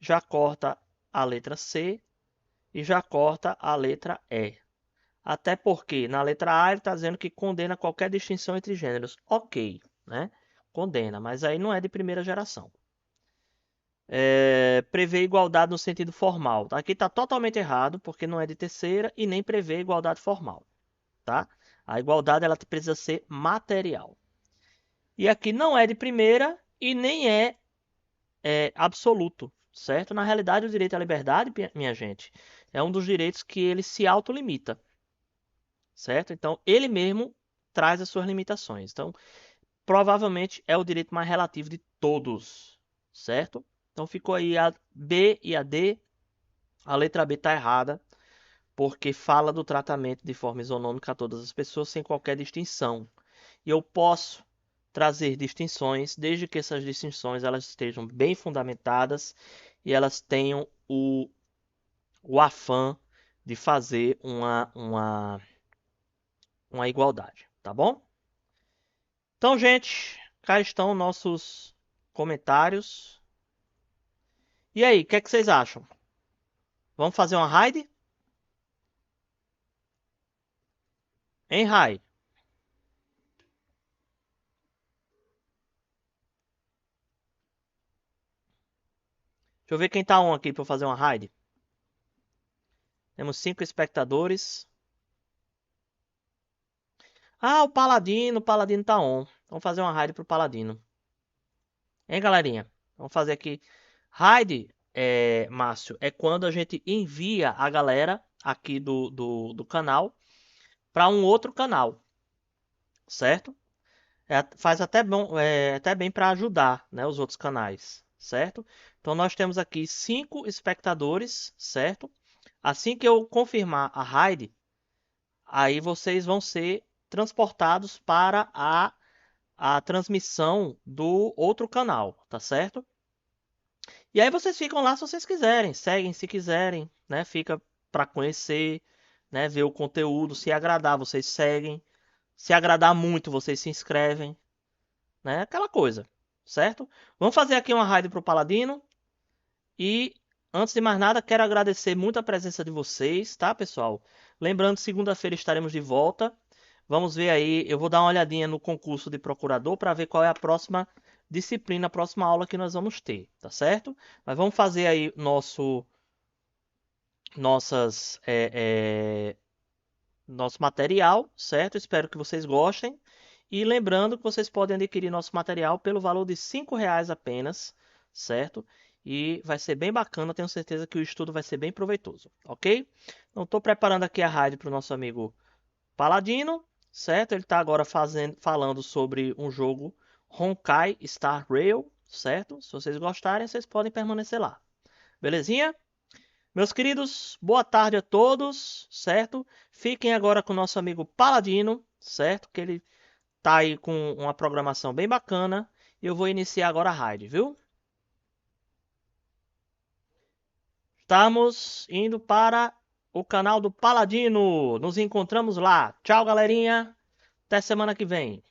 já corta a letra C e já corta a letra E. Até porque na letra A ele está dizendo que condena qualquer distinção entre gêneros. Ok, né? Condena, mas aí não é de primeira geração. Prevê igualdade no sentido formal. Aqui está totalmente errado, porque não é de terceira e nem prevê igualdade formal. Tá? A igualdade ela precisa ser material. E aqui não é de primeira e nem é absoluto, certo? Na realidade, o direito à liberdade, minha gente, é um dos direitos que ele se autolimita, certo? Então, ele mesmo traz as suas limitações. Então, provavelmente é o direito mais relativo de todos, certo? Então, ficou aí a B e a D. A letra B está errada, porque fala do tratamento de forma isonômica a todas as pessoas sem qualquer distinção. E eu posso trazer distinções, desde que essas distinções elas estejam bem fundamentadas e elas tenham o afã de fazer uma igualdade, tá bom? Então, gente, cá estão nossos comentários. E aí, o que é que vocês acham? Vamos fazer uma raid? Hein, Rai? Deixa eu ver quem tá on aqui para fazer uma raid. Temos 5 espectadores. Ah, o Paladino tá on. Vamos fazer uma raid pro Paladino. Hein, galerinha? Vamos fazer aqui. Raid, Márcio, é quando a gente envia a galera aqui do canal para um outro canal, certo? Faz até, bom, até bem para ajudar, né, os outros canais, certo? Então nós temos aqui 5 espectadores, certo? Assim que eu confirmar a raid, aí vocês vão ser transportados para a transmissão do outro canal, tá certo? E aí vocês ficam lá se vocês quiserem, seguem se quiserem, né? Fica para conhecer, né? Ver o conteúdo, se agradar, vocês seguem. Se agradar muito, vocês se inscrevem, né? Aquela coisa, certo? Vamos fazer aqui uma raid pro Paladino e antes de mais nada, quero agradecer muito a presença de vocês, tá, pessoal? Lembrando, segunda-feira estaremos de volta. Vamos ver aí, eu vou dar uma olhadinha no concurso de procurador para ver qual é a próxima disciplina, a próxima aula que nós vamos ter, tá certo? Mas vamos fazer aí nossas, nosso material, certo? Espero que vocês gostem. E lembrando que vocês podem adquirir nosso material pelo valor de R$ 5 apenas, certo? E vai ser bem bacana, tenho certeza que o estudo vai ser bem proveitoso, ok? Então, estou preparando aqui a rádio para o nosso amigo Paladino, certo? Ele está agora falando sobre um jogo Honkai Star Rail, certo? Se vocês gostarem, vocês podem permanecer lá. Belezinha? Meus queridos, boa tarde a todos, certo? Fiquem agora com o nosso amigo Paladino, certo? Que ele tá aí com uma programação bem bacana. E eu vou iniciar agora a raid, viu? Estamos indo para o canal do Paladino. Nos encontramos lá. Tchau, galerinha. Até semana que vem.